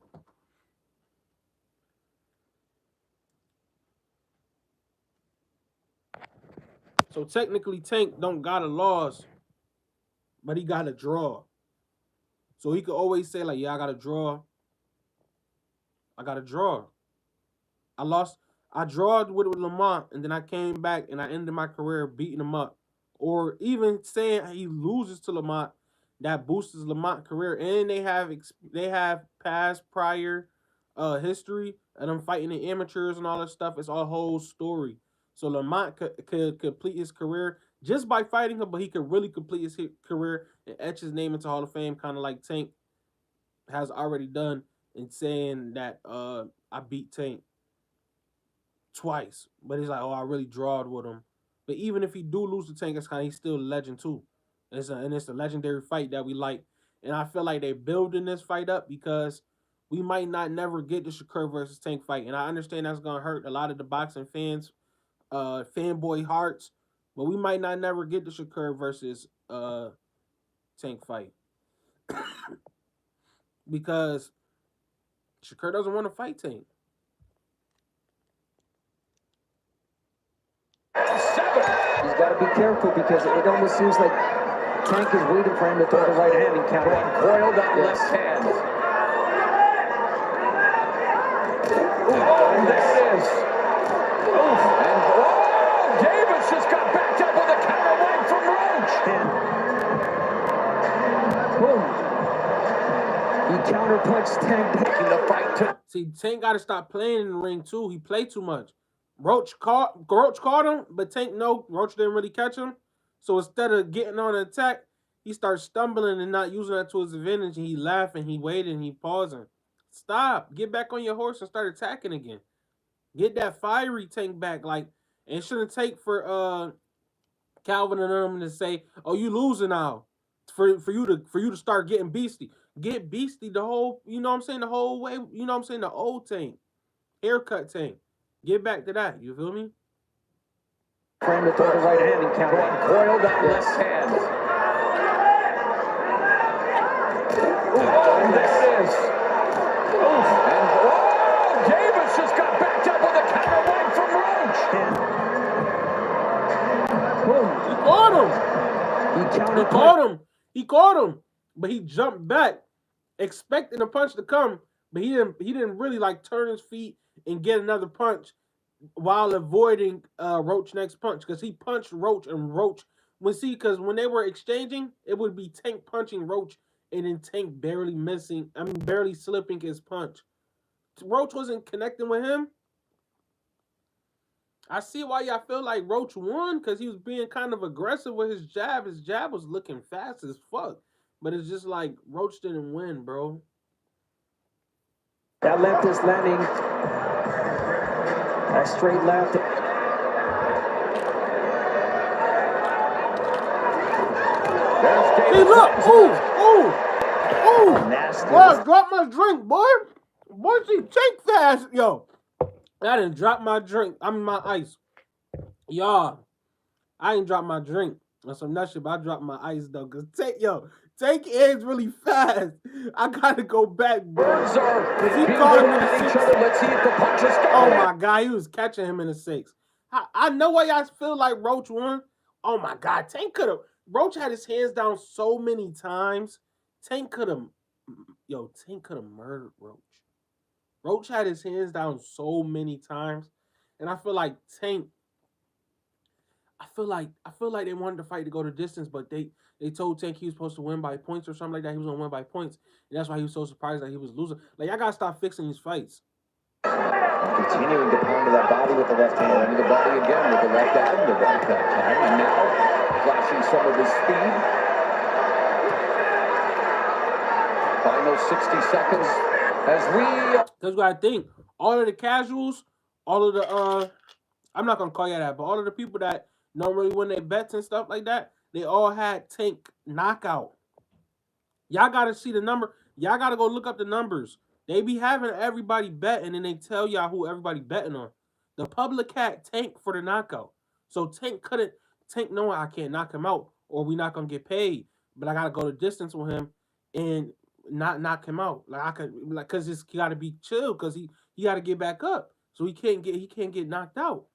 Speaker 1: So technically, Tank don't got a loss, but he got a draw. So he could always say, like, yeah, I got a draw. I got a draw. I drawed with Lamont, and then I came back and I ended my career beating him up. Or even saying he loses to Lamont, that boosts Lamont's career. And they have past prior history of them fighting the amateurs and all that stuff. It's a whole story. So Lamont could complete his career just by fighting him, but he could really complete his career and etch his name into Hall of Fame, kind of like Tank has already done in saying that I beat Tank twice. But he's like, oh, I really drawed with him. But even if he do lose to Tank, he's still a legend too. It's a legendary fight that we like. And I feel like they're building this fight up because we might not never get the Shakur versus Tank fight. And I understand that's going to hurt a lot of the boxing fans, fanboy hearts. But we might not never get the Shakur versus Tank fight. Because Shakur doesn't want to fight Tank.
Speaker 6: 7.
Speaker 8: He's got to be careful because it almost seems like Tank is waiting for him to throw the right hand and count.
Speaker 6: Coiled that left hand. Oh, there it is. Oof. And Davis just got backed up with a counter right from Roach.
Speaker 8: Boom. He counterpunched Tank, taking the fight to.
Speaker 1: See, Tank got to stop playing in the ring too. He played too much. Roach caught him, but Tank Roach didn't really catch him. So instead of getting on an attack, he starts stumbling and not using that to his advantage. And he laughing, he waiting, he pausing. Stop. Get back on your horse and start attacking again. Get that fiery Tank back. Like, it shouldn't take for Calvin and them to say, "Oh, you losing now." For you to start getting beastie. Get beastie the whole, you know what I'm saying, the whole way, you know what I'm saying, the old Tank. Haircut Tank. Get back to that. You feel me?
Speaker 8: Frame to throw the right hand and count.
Speaker 6: Coiled that left hand. Oh, there it is. Oof. And Davis just got backed up with a counter right from Roach.
Speaker 8: Boom.
Speaker 1: He caught him. He caught him. But he jumped back, expecting a punch to come. But he didn't really like turn his feet and get another punch while avoiding Roach's next punch, because he punched Roach and Roach because when they were exchanging, it would be Tank punching Roach and then Tank barely slipping his punch. Roach wasn't connecting with him. I see why y'all feel like Roach won, because he was being kind of aggressive with his jab. His jab was looking fast as fuck. But it's just like Roach didn't win, bro.
Speaker 8: That left is landing. That straight left.
Speaker 1: Hey, look! Ooh!
Speaker 9: Nasty.
Speaker 1: Boy, drop my drink, boy! Boy, she Tank fast! Yo, I didn't drop my drink. I mean, my ice. Y'all, I ain't dropped my drink or some nut shit, but I dropped my ice, though. Because Tank is really fast. I gotta go back, bro.
Speaker 6: Birds are
Speaker 1: he caught him in the
Speaker 6: each
Speaker 1: 6.
Speaker 6: other. Let's see if the punches go.
Speaker 1: Oh my God, he was catching him in the 6. I know why y'all feel like Roach won. Oh my God, Roach had his hands down so many times. Tank could have murdered Roach. Roach had his hands down so many times, and I feel like Tank. I feel like they wanted the fight to go the distance, but they told Tank he was supposed to win by points or something like that. He was gonna win by points, and that's why he was so surprised that he was losing. Like, I gotta stop fixing these fights.
Speaker 9: Continuing to pound to that body with the left hand.
Speaker 6: And the body again with the left hand, the right hand, and now flashing some of his speed. Final 60 seconds as we.
Speaker 1: That's what I think. All of the casuals, all of the I'm not gonna call you that, but all of the people that normally win their bets and stuff like that, they all had Tank knockout. Y'all gotta see the number. Y'all gotta go look up the numbers. They be having everybody bet, and then they tell y'all who everybody betting on. The public had Tank for the knockout. So Tank knowing I can't knock him out, or we not gonna get paid. But I gotta go the distance with him and not knock him out. Like I could, like, cause he gotta be chill, cause he gotta get back up. So he can't get knocked out.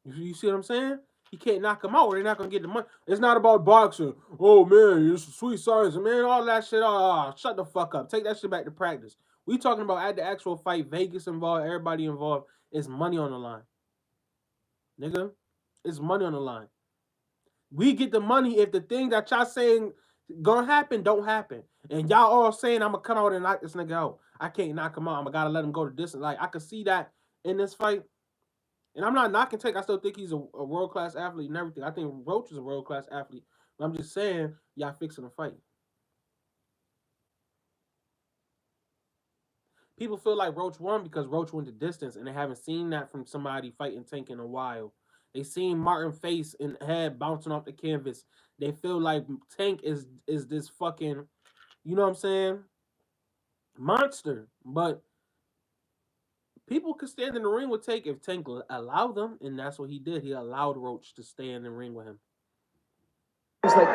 Speaker 1: You see what I'm saying? He can't knock him out, or they're not gonna get the money. It's not about boxing. Oh man, it's sweet science, man. All that shit. Oh, shut the fuck up. Take that shit back to practice. We talking about at the actual fight, Vegas involved, everybody involved. It's money on the line, nigga. It's money on the line. We get the money if the thing that y'all saying gonna happen don't happen, and y'all all saying I'm gonna come out and knock this nigga out. I can't knock him out. I gotta let him go to distance. Like I could see that in this fight. And I'm not knocking Tank. I still think he's a world-class athlete and everything. I think Roach is a world-class athlete. But I'm just saying, y'all fixing the fight. People feel like Roach won because Roach went the distance, and they haven't seen that from somebody fighting Tank in a while. They seen Martin face and head bouncing off the canvas. They feel like Tank is this fucking, you know what I'm saying, monster. But people could stand in the ring with Tank if Tank allowed them, and that's what he did. He allowed Roach to stay in the ring with him.
Speaker 8: It's like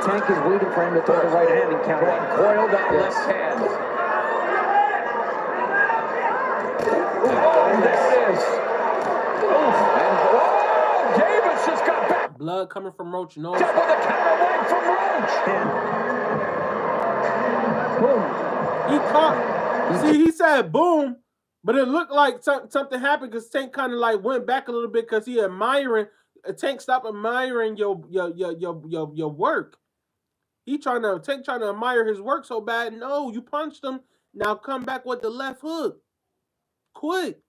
Speaker 8: Tank is waiting for him to throw the right hand and counter.
Speaker 6: Coiled that left hand. Oh, there it is. Oof. And oh, Davis just got back.
Speaker 1: Blood coming from Roach. No.
Speaker 6: Up with a counter leg from Roach.
Speaker 1: Boom. He caught. See, he said boom. But it looked like something happened because Tank kind of like went back a little bit because he admiring. Tank stopped admiring your work. Tank trying to admire his work so bad. No, you punched him. Now come back with the left hook, quick.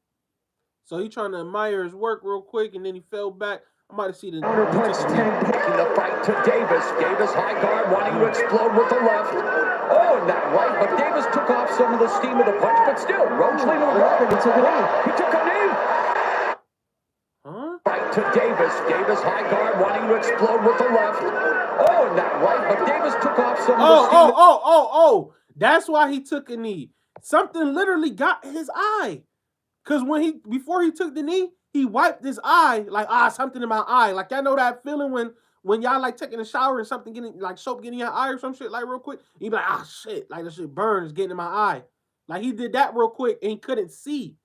Speaker 1: So he trying to admire his work real quick, and then he fell back. I might have seen the
Speaker 6: counter punch. Tank taking the fight to Davis. Davis high guard, wanting to explode with the left. Oh, and that right, but Davis took off some of the steam of the punch, but still, Roach leading the way. He took a knee. He took a knee.
Speaker 1: Huh?
Speaker 6: Fight to Davis. Davis high guard, wanting to explode with the left. Oh, and that right, but Davis took off some of the steam.
Speaker 1: Oh. That's why he took a knee. Something literally got his eye. Because before he took the knee, he wiped his eye, like, something in my eye. Like, y'all know that feeling when y'all, like, taking a shower and something getting, like, soap getting in your eye or some shit, like, real quick? You be like, shit, like, this shit burns, getting in my eye. Like, he did that real quick, and he couldn't see.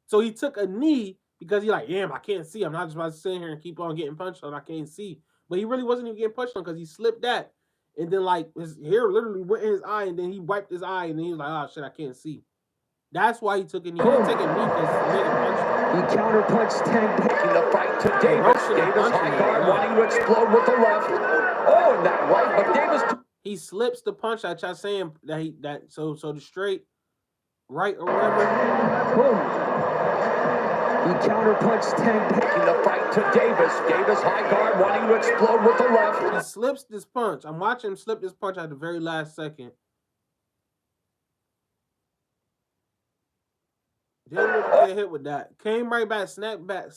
Speaker 1: So he took a knee because he like, damn, I can't see. I'm not just about to sit here and keep on getting punched on. I can't see. But he really wasn't even getting punched on because he slipped that. And then, like, his hair literally went in his eye, and then he wiped his eye, and then he was like, shit, I can't see. That's why he took a knee. He didn't take a knee because he nigga punched him.
Speaker 8: He counter-punched Tank.
Speaker 6: Taking the fight to Davis. Davis high guard, wanting to explode with the left. Oh, and that right, but Davis...
Speaker 1: He slips the punch that y'all saying that so the straight right or whatever.
Speaker 8: Boom. He counter-punched Tank.
Speaker 6: Taking the fight to Davis. Davis high guard, wanting to explode with the left.
Speaker 1: He slips this punch. I'm watching him slip this punch at the very last second. Didn't really get hit with that. Came right back, snap back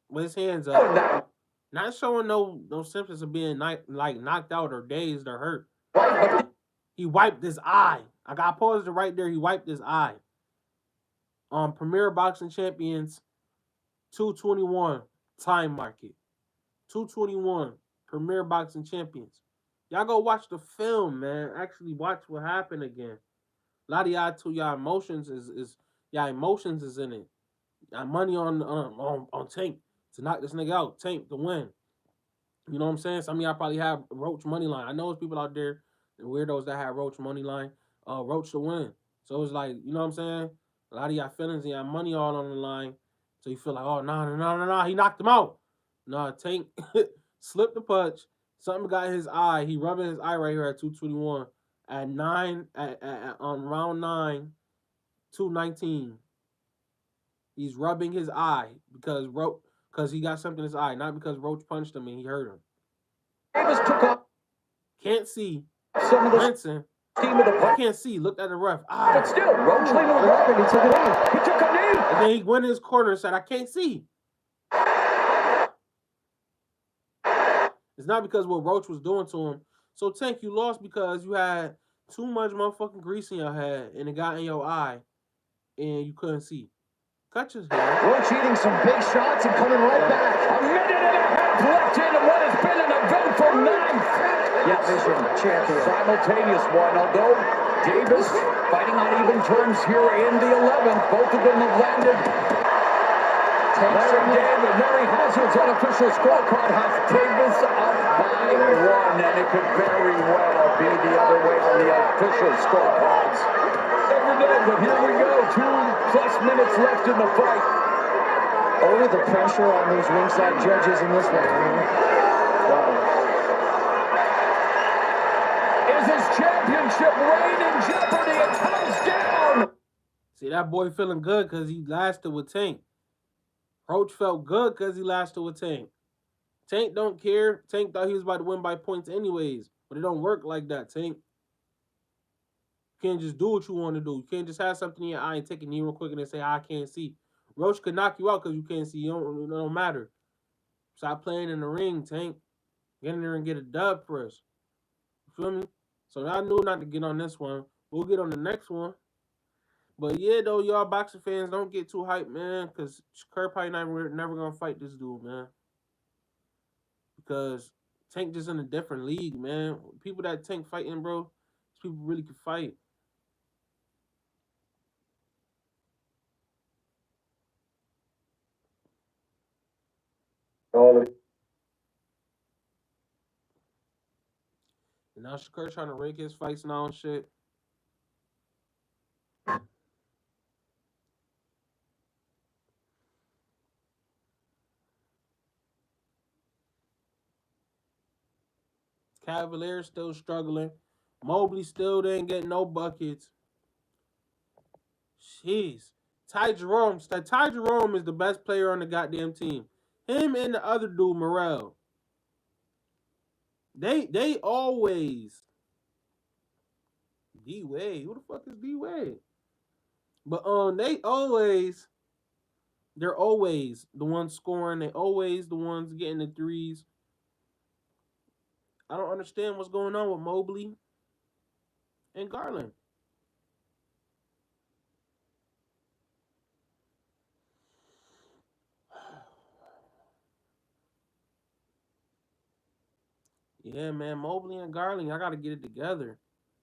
Speaker 1: with his hands up.
Speaker 6: Oh, no.
Speaker 1: Not showing no symptoms of being like knocked out or dazed or hurt.
Speaker 6: Right.
Speaker 1: He wiped his eye. I got paused it right there. He wiped his eye. Premier Boxing Champions 221 time market. 221 Premier Boxing Champions. Y'all go watch the film, man. Actually watch what happened again. A lot of y'all too, y'all emotions is in it. Y'all money on Tank to knock this nigga out. Tank to win. You know what I'm saying? Some of y'all probably have Roach money line. I know there's people out there, the weirdos that have Roach money line. Roach to win. So it's like, you know what I'm saying? A lot of y'all feelings and y'all money all on the line. So you feel like, oh, no, he knocked him out. No, Tank slipped the punch. Something got his eye. He rubbing his eye right here at 221. On round 9, 219. He's rubbing his eye because he got something in his eye, not because Roach punched him and he hurt him.
Speaker 6: Davis took off.
Speaker 1: Can't see.
Speaker 6: Some of the
Speaker 1: Brinson.
Speaker 6: steam of the punch.
Speaker 1: Can't see. Looked at the ref.
Speaker 6: But still, Roach leading the way.
Speaker 8: He took a knee.
Speaker 6: He took a knee.
Speaker 1: And then he went in his corner and said, I can't see. It's not because what Roach was doing to him. So, Tank, you lost because you had Too much motherfucking grease in your head, and it got in your eye, and you couldn't see. Cut your hair.
Speaker 9: Roach eating some big shots and coming right back.
Speaker 6: A minute and a half left into what has been an eventful ninth.
Speaker 9: Yes, vision champion.
Speaker 6: Simultaneous one, although Davis fighting on even terms here in the 11th. Both of them have landed. Larry Hazard's unofficial scorecard has Davis up by 1, and it could very well be the other way on the official scorecards. Never know, but here we go. 2+ minutes left in the fight.
Speaker 9: Oh, the pressure on those ringside judges in this one. Wow.
Speaker 6: Is his championship reign in jeopardy? It comes down.
Speaker 1: See, that boy feeling good because he lasted with Tank. Roach felt good because he lasted with Tank. Tank don't care. Tank thought he was about to win by points anyways. But it don't work like that, Tank. You can't just do what you want to do. You can't just have something in your eye and take a knee real quick and then say, I can't see. Roach could knock you out because you can't see. It don't matter. Stop playing in the ring, Tank. Get in there and get a dub for us. You feel me? So I knew not to get on this one. We'll get on the next one. But yeah, though, y'all boxing fans, don't get too hyped, man, because Shakur probably never going to fight this dude, man. Because Tank just in a different league, man. People that Tank fighting, bro, people really can fight.
Speaker 4: All of it.
Speaker 1: And now Shakur trying to rig his fights now and shit. Cavaliers still struggling. Mobley still didn't get no buckets. Jeez. Ty Jerome is the best player on the goddamn team. Him and the other dude, Morrell. They always D-Wade. Who the fuck is D-Wade? But they're always the ones scoring. They always the ones getting the threes. I don't understand what's going on with Mobley and Garland. Yeah, man, Mobley and Garland, y'all got to get it together.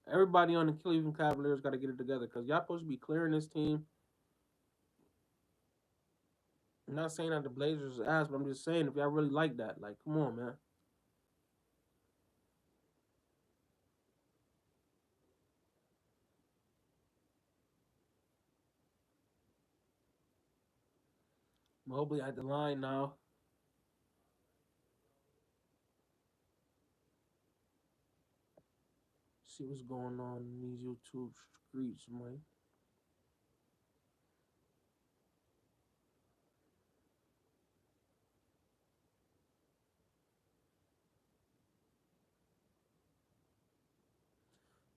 Speaker 1: Everybody on the Cleveland Cavaliers got to get it together because y'all supposed to be clearing this team. I'm not saying that the Blazers are ass, but I'm just saying if y'all really like that, like, come on, man. Mobley at the line now. See what's going on in these YouTube streets, man.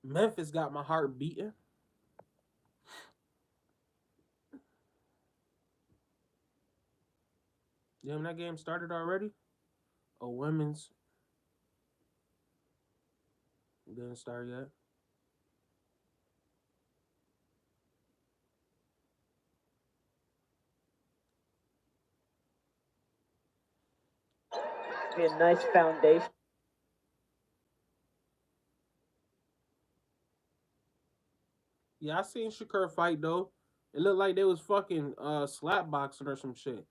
Speaker 1: Memphis got my heart beating. Damn, that game started already? Oh, women's. Didn't start yet.
Speaker 8: Be a nice foundation.
Speaker 1: Yeah, I seen Shakur fight though. It looked like they was fucking slap boxing or some shit.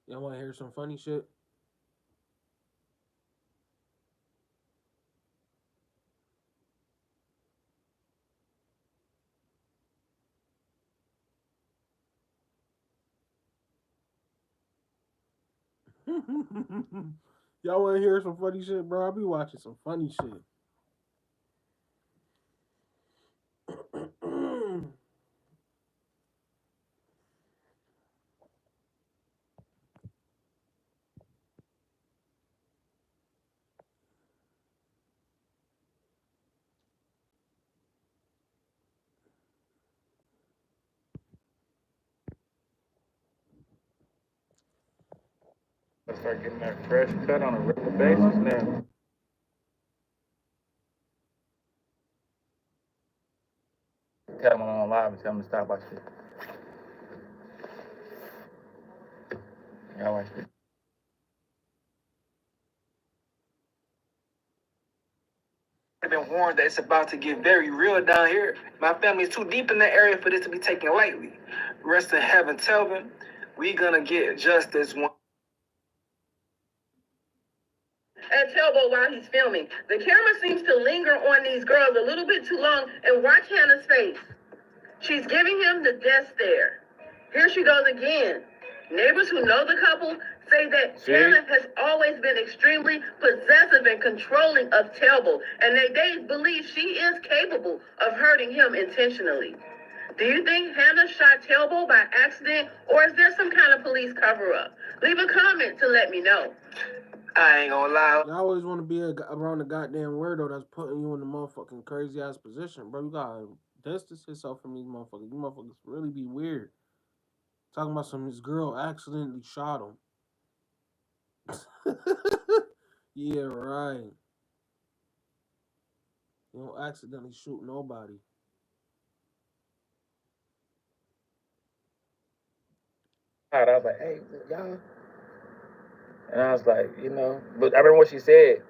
Speaker 1: Y'all want to hear some funny shit? Y'all want to hear some funny shit, bro? I'll be watching some funny shit.
Speaker 10: start getting that fresh cut on a regular basis now. Tell them I'm on live and tell them to stop watching shit. Y'all watch it.
Speaker 11: I've been warned that it's about to get very real down here. My family's too deep in the area for this to be taken lightly. Rest in heaven, Telvin. We gonna get justice one.
Speaker 12: At Telbo while he's filming. The camera seems to linger on these girls a little bit too long, and watch Hannah's face. She's giving him the death stare. Here she goes again. Neighbors who know the couple say that Hannah has always been extremely possessive and controlling of Telbo, and they believe she is capable of hurting him intentionally. Do you think Hannah shot Telbo by accident, or is there some kind of police cover-up? Leave a comment to let me know.
Speaker 11: I ain't gonna lie.
Speaker 1: You always want to be around the goddamn weirdo that's putting you in the motherfucking crazy ass position, bro. You gotta distance yourself from these motherfuckers. These motherfuckers really be weird. Talking about this girl accidentally shot him. Yeah, right. You don't accidentally shoot nobody.
Speaker 10: I was like, hey, y'all. And I was like, you know, but I remember what she said.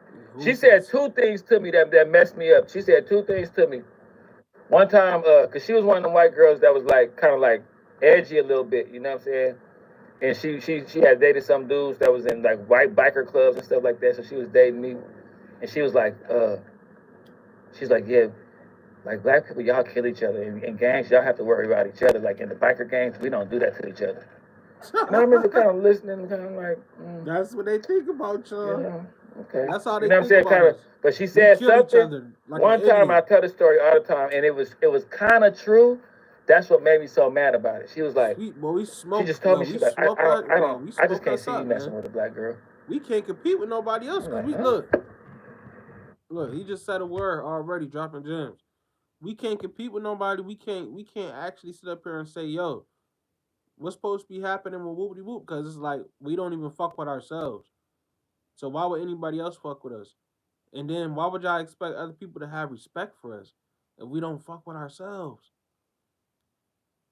Speaker 10: She said two things to me that messed me up. She said two things to me. One time, because she was one of the white girls that was like, kind of like edgy a little bit, you know what I'm saying? And she had dated some dudes that was in like white biker clubs and stuff like that. So she was dating me. And she was like, yeah, like black people, y'all kill each other. In gangs, y'all have to worry about each other. Like in the biker gangs, we don't do that to each other. And I remember kind of listening and kind of like,
Speaker 1: that's what they think about y'all.
Speaker 10: Yeah, okay.
Speaker 1: That's how they
Speaker 10: you know what I'm
Speaker 1: think
Speaker 10: saying?
Speaker 1: about us.
Speaker 10: But she said something.
Speaker 1: Like
Speaker 10: one time I tell the story all the time, and it was kind of true. That's what made me so mad about it. She was like,
Speaker 1: we smoke,
Speaker 10: she just told me, she's like, I just can't
Speaker 1: us
Speaker 10: see you
Speaker 1: up,
Speaker 10: messing
Speaker 1: man.
Speaker 10: with a black girl.
Speaker 1: We can't compete with nobody else because we look. He just said a word already, dropping gems. We can't compete with nobody. We can't actually sit up here and say, yo, what's supposed to be happening with whoopity whoop? Because it's like we don't even fuck with ourselves. So why would anybody else fuck with us? And then why would y'all expect other people to have respect for us if we don't fuck with ourselves?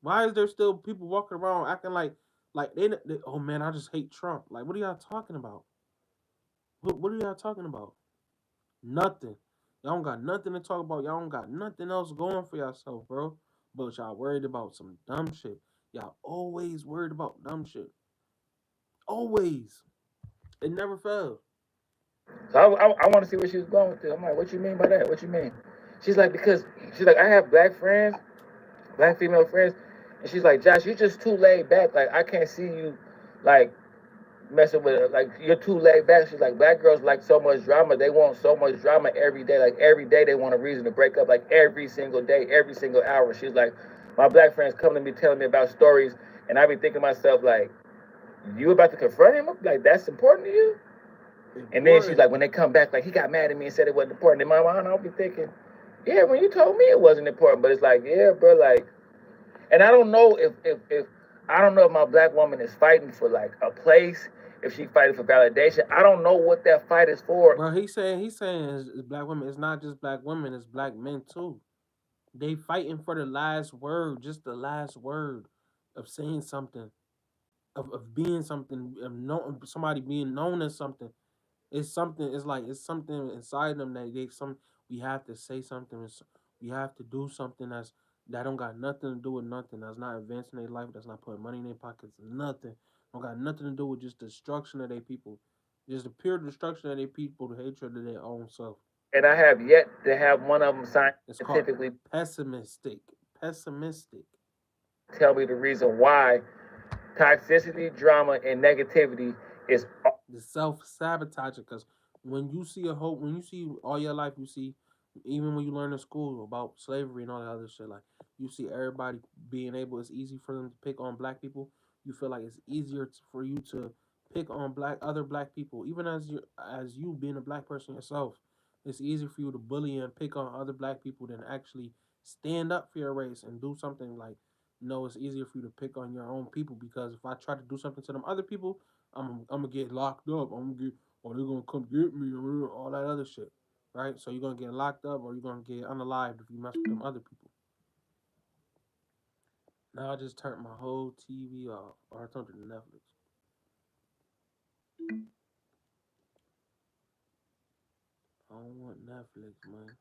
Speaker 1: Why is there still people walking around acting like they oh man, I just hate Trump? Like, what are y'all talking about? What are y'all talking about? Nothing. Y'all don't got nothing to talk about. Y'all don't got nothing else going for yourself, bro. But y'all worried about some dumb shit. Y'all always worried about dumb shit. Always. It never fails.
Speaker 10: So I want to see where she was going with it. I'm like, what you mean by that? What you mean? She's like, I have black friends, black female friends. And she's like, Josh, you're just too laid back. Like, I can't see you, like, messing with it. Like, you're too laid back. She's like, black girls like so much drama. They want so much drama every day. Like, every day they want a reason to break up. Like, every single day, every single hour. She's like, my black friends come to me telling me about stories. And I be thinking to myself, like, you about to confront him? Like, that's important to you? And then she's like, when they come back, like, he got mad at me and said it wasn't important. In my mind, I'll be thinking, yeah, when you told me it wasn't important. But it's like, yeah, bro, like, and I don't know if I don't know if my black woman is fighting for like a place, if she fighting for validation. I don't know what that fight is for.
Speaker 1: Bro, he's saying it's black women. It's not just black women, it's black men too. They fighting for the last word, just the last word of saying something, of being something, of somebody being known as something. It's something. It's like it's something inside them that we have to say something. We have to do something that don't got nothing to do with nothing. That's not advancing their life. That's not putting money in their pockets. Nothing. Don't got nothing to do with just destruction of their people. Just the pure destruction of their people, the hatred of their own self.
Speaker 10: And I have yet to have one of them scientifically
Speaker 1: pessimistic.
Speaker 10: Tell me the reason why toxicity, drama, and negativity is
Speaker 1: the self-sabotaging. Because when you see when you see all your life, you see, even when you learn in school about slavery and all that other shit, like you see everybody being able, it's easy for them to pick on black people. You feel like it's easier for you to pick on other black people, even as you being a black person yourself. It's easier for you to bully and pick on other black people than actually stand up for your race and do something. Like, it's easier for you to pick on your own people, because if I try to do something to them other people, I'm gonna get locked up. I'm gonna get, or they're gonna come get me, or all that other shit, right? So you're gonna get locked up, or you're gonna get unalived if you mess with them other people. Now I just turned my whole TV off, or I turned it to Netflix. I don't want Netflix, man.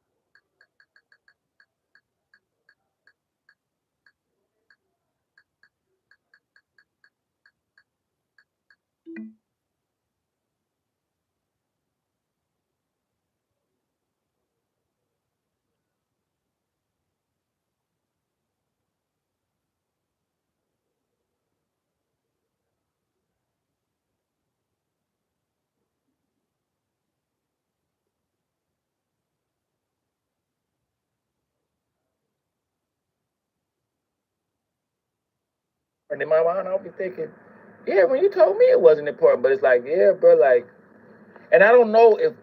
Speaker 10: And in my mind, I'll be thinking, yeah, when you told me it wasn't important, but it's like, yeah, bro, like, and I don't know if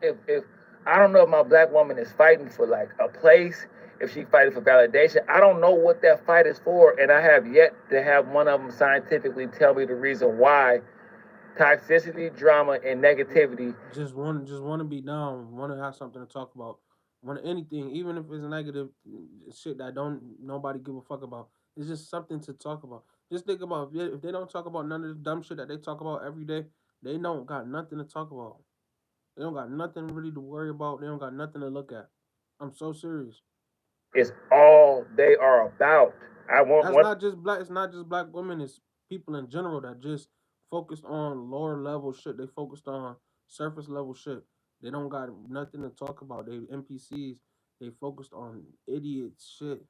Speaker 10: I don't know if my black woman is fighting for like a place, if she fighting for validation. I don't know what that fight is for, and I have yet to have one of them scientifically tell me the reason why toxicity, drama, and negativity.
Speaker 1: Just want to be down. Want to have something to talk about. Want anything, even if it's negative shit that nobody give a fuck about. It's just something to talk about. Just think about if they don't talk about none of the dumb shit that they talk about every day, they don't got nothing to talk about. They don't got nothing really to worry about. They don't got nothing to look at. I'm so serious.
Speaker 10: It's all they are about.
Speaker 1: Not just black. It's not just black women. It's people in general that just focused on lower level shit. They focused on surface level shit. They don't got nothing to talk about. They NPCs. They focused on idiot shit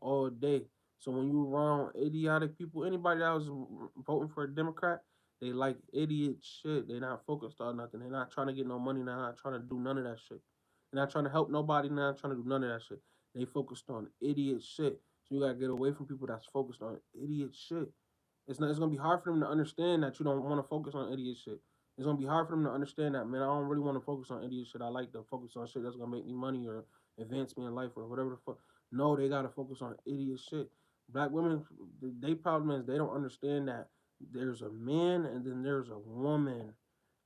Speaker 1: all day. So when you around idiotic people, anybody that was voting for a Democrat, they like idiot shit. They're not focused on nothing. They're not trying to get no money. They're not trying to do none of that shit. They're not trying to help nobody. They're not trying to do none of that shit. They focused on idiot shit. So you gotta get away from people that's focused on idiot shit. It's gonna be hard for them to understand that you don't want to focus on idiot shit. It's gonna be hard for them to understand that, man, I don't really want to focus on idiot shit. I like to focus on shit that's gonna make me money or advance me in life or whatever the fuck. No, they gotta focus on idiot shit. Black women, they problem is they don't understand that there's a man and then there's a woman.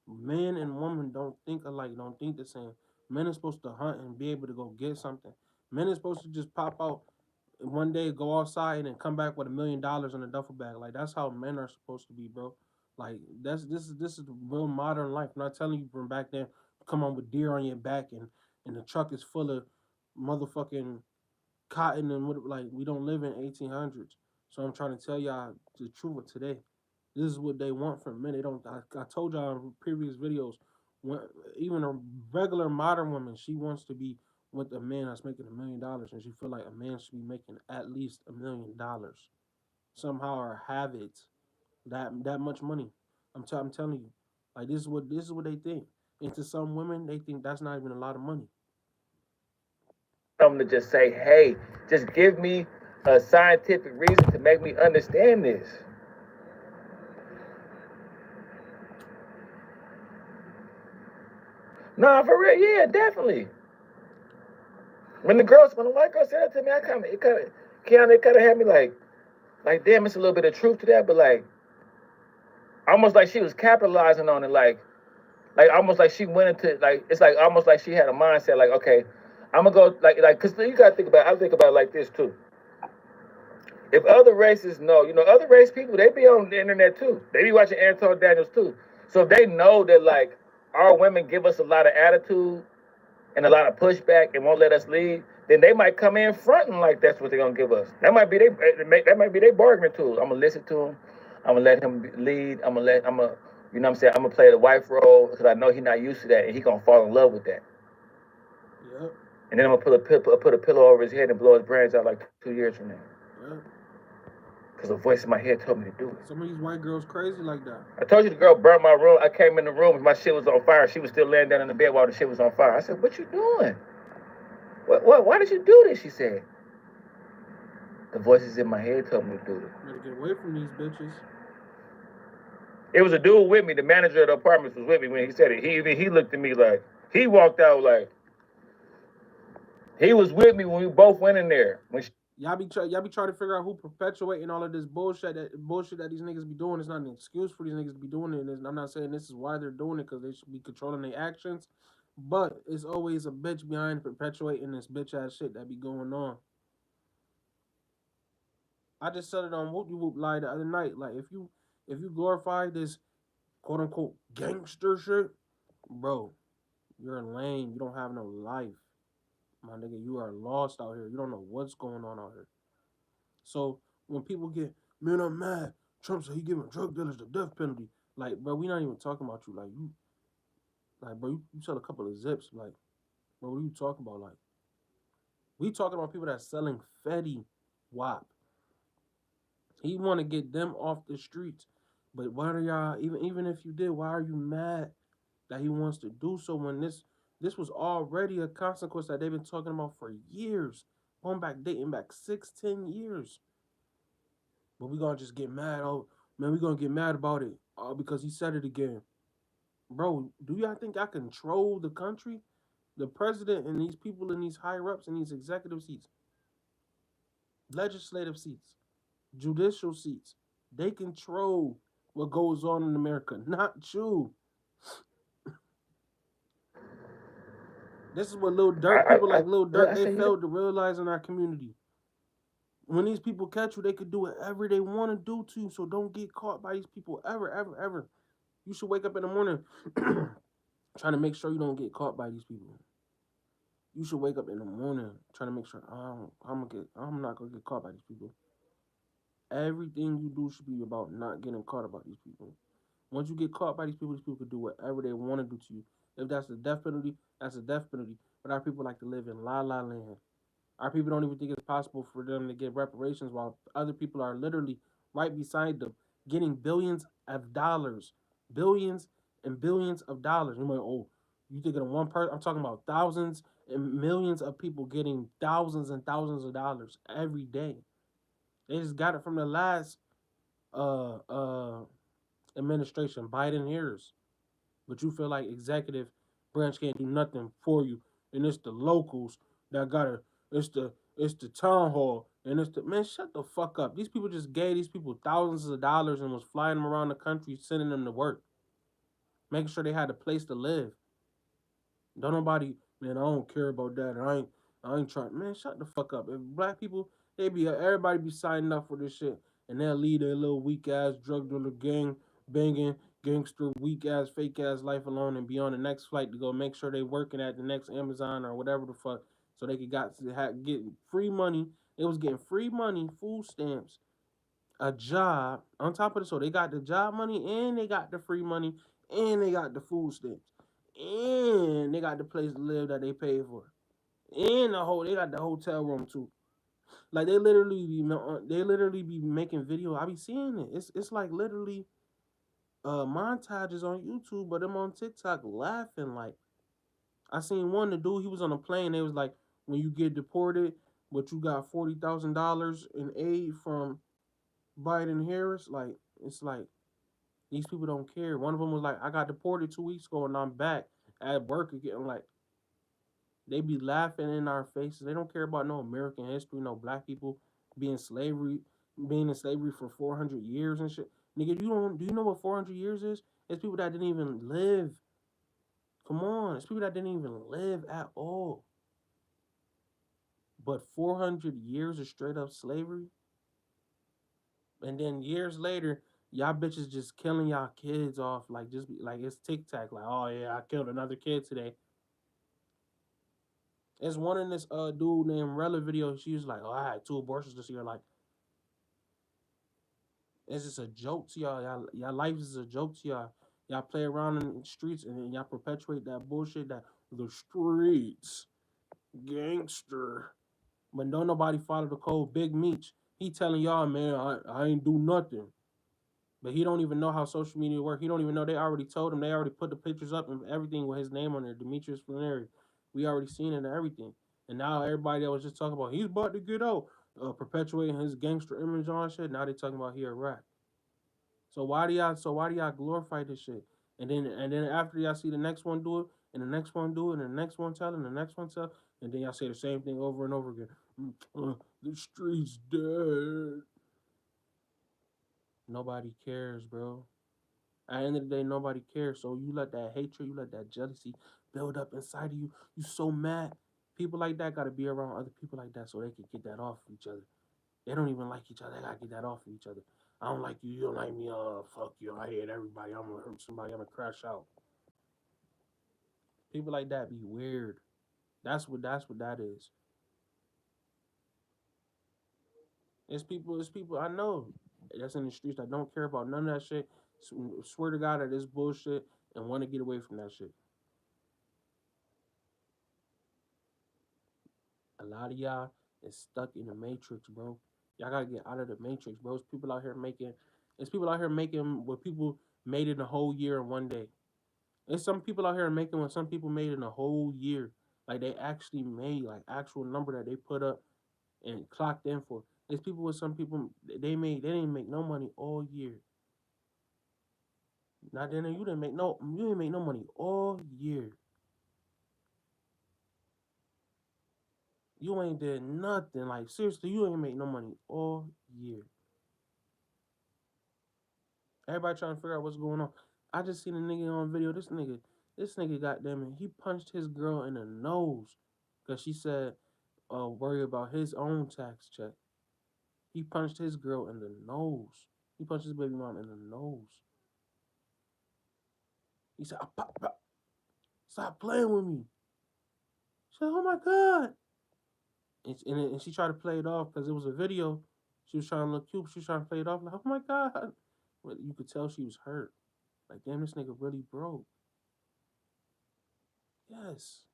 Speaker 1: Man and woman don't think alike, don't think the same. Men are supposed to hunt and be able to go get something. Men are supposed to just pop out one day, go outside and come back with $1 million in a duffel bag. Like that's how men are supposed to be, bro. Like this is the real modern life. I'm not telling you from back then, come on with deer on your back and the truck is full of motherfucking cotton and what, like we don't live in 1800s. So I'm trying to tell y'all the truth of today. This is what they want from men. They don't. I told y'all in previous videos, when even a regular modern woman, she wants to be with a man that's making $1 million, and she feel like a man should be making at least $1 million somehow, or have it that much money. I'm telling you, like this is what they think. And to some women, they think that's not even a lot of money.
Speaker 10: Them to just say, hey, just give me a scientific reason to make me understand this. Nah, for real, yeah, definitely. When the white girl said that to me, it kind of had me like, damn, it's a little bit of truth to that, but like, almost like she was capitalizing on it, like almost like she went into, like, it's like almost like she had a mindset, like, okay, I'm gonna go, like, cause you gotta think about, I think about it like this too. If other races know, other race people, they be on the internet too. They be watching Anton Daniels too. So if they know that, like, our women give us a lot of attitude and a lot of pushback and won't let us lead, then they might come in fronting like that's what they're gonna give us. That might be their bargaining tool. I'm gonna listen to him. I'm gonna let him lead. I'm gonna, you know what I'm saying? I'm gonna play the wife role because I know he's not used to that and he gonna fall in love with that.
Speaker 1: Yep.
Speaker 10: And then I'm gonna put a pillow over his head and blow his brains out like 2 years from now.
Speaker 1: Yep.
Speaker 10: Because a voice in my head told me to do it.
Speaker 1: Some of these white girls crazy like that.
Speaker 10: I told you the girl burnt my room. I came in the room and my shit was on fire. She was still laying down in the bed while the shit was on fire. I said, what you doing? What? Why did you do this? She said, the voices in my head told me to do it.
Speaker 1: Better get away from these bitches.
Speaker 10: It was a dude with me. The manager of the apartments was with me when he said it. He looked at me like, he walked out like, he was with me when we both went in there.
Speaker 1: Y'all be trying to figure out who perpetuating all of this bullshit that these niggas be doing. It's not an excuse for these niggas to be doing it. And I'm not saying this is why they're doing it because they should be controlling their actions, but it's always a bitch behind perpetuating this bitch ass shit that be going on. I just said it on Whoop De Whoop Live the other night. Like if you glorify this quote unquote gangster shit, bro, you're lame. You don't have no life. My nigga, you are lost out here. You don't know what's going on out here. So when people get, man, I'm mad. Trump said he giving drug dealers the death penalty. Like, bro, we not even talking about you. Bro, you sell a couple of zips. Like, bro, what are you talking about? Like, we talking about people that's selling Fetty Wap. He want to get them off the streets. But why are y'all, even if you did, why are you mad that he wants to do so when this was already a consequence that they've been talking about for years, dating back 6-10 years. But we gonna just get mad. Oh man, we gonna get mad about it because he said it again. Bro, do y'all think I control the country? The president and these people in these higher ups in these executive seats, legislative seats, judicial seats, they control what goes on in America, not you. This is what Lil Durk, people like Lil Durk, they failed to realize in our community. When these people catch you, they could do whatever they want to do to you, so don't get caught by these people ever, ever, ever. You should wake up in the morning trying to make sure you don't get caught by these people. You should wake up in the morning trying to make sure I'm not gonna get caught by these people. Everything you do should be about not getting caught by these people. Once you get caught by these people can do whatever they want to do to you. If that's the death penalty, that's a death penalty. But our people like to live in la la land. Our people don't even think it's possible for them to get reparations while other people are literally right beside them getting billions of dollars. Billions and billions of dollars. You're like, oh, you thinking of one person? I'm talking about thousands and millions of people getting thousands and thousands of dollars every day. They just got it from the last administration, Biden-Harris. But you feel like executive branch can't do nothing for you. And it's the locals that gotta, it's the town hall. And it's the, man, shut the fuck up. These people just gave these people thousands of dollars and was flying them around the country, sending them to work. Making sure they had a place to live. Don't nobody, man, I don't care about that. I ain't trying, man, shut the fuck up. If black people, everybody be signing up for this shit. And they'll leave their little weak ass drug dealer gang banging gangster weak ass fake ass life alone and be on the next flight to go make sure they working at the next Amazon or whatever the fuck so they could get free money. It was getting free money, food stamps, a job on top of it. So they got the job money and they got the free money and they got the food stamps and they got the place to live that they paid for and they got the hotel room too. Like they literally be making video. I be seeing it. It's like literally montages on YouTube, but I'm on TikTok laughing. Like I seen one, the dude, he was on a plane. They was like, when you get deported, but you got $40,000 in aid from Biden-Harris, like it's like these people don't care. One of them was like, I got deported 2 weeks ago and I'm back at work again. Like they be laughing in our faces. They don't care about no American history, no black people being in slavery for 400 years and shit. Nigga, do you know what 400 years is? It's people that didn't even live. Come on, it's people that didn't even live at all. But 400 years of straight up slavery? And then years later, y'all bitches just killing y'all kids off like it's tic-tac. Like, oh yeah, I killed another kid today. There's one in this dude named Rella video. She was like, oh, I had 2 abortions this year. Like, it's just a joke to y'all. Y'all life is a joke to y'all. Y'all play around in the streets and then y'all perpetuate that bullshit that the streets, gangster. But don't nobody follow the code. Big Meech, he telling y'all, man, I ain't do nothing. But he don't even know how social media work. He don't even know. They already told him. They already put the pictures up and everything with his name on there. Demetrius Flannery. We already seen it and everything. And now everybody that was just talking about he's about to get out, perpetuating his gangster image on shit. Now they talking about he a rat. So why do y'all glorify this shit? And then after y'all see the next one do it, and the next one do it, and the next one tell, and the next one tell, and then y'all say the same thing over and over again. The streets dead. Nobody cares, bro. At the end of the day, nobody cares. So you let that hatred, you let that jealousy build up inside of you. You so mad. People like that got to be around other people like that so they can get that off of each other. They don't even like each other. They got to get that off of each other. I don't like you. You don't like me. Fuck you. I hate everybody. I'm going to hurt somebody. I'm going to crash out. People like that be weird. That's what that is. It's people I know that's in the streets that don't care about none of that shit. Swear to God that it's bullshit and want to get away from that shit. A lot of y'all is stuck in the matrix, bro. Y'all gotta get out of the matrix, bro. It's people out here making what people made in a whole year in one day. There's some people out here making what some people made in a whole year. Like they actually made like actual number that they put up and clocked in for. There's people with some people they didn't make no money all year. Not then you didn't make no money all year. You ain't did nothing. Like seriously, you ain't make no money all year. Everybody trying to figure out what's going on. I just seen a nigga on video. This nigga goddamn it, he punched his girl in the nose because she said worry about his own tax check. He punched his girl in the nose. He punched his baby mom in the nose. He said, stop playing with me. She said, oh my God. And she tried to play it off because it was a video. She was trying to look cute. She was trying to play it off like, oh my God. But you could tell she was hurt. Like, damn, this nigga really broke. Yes.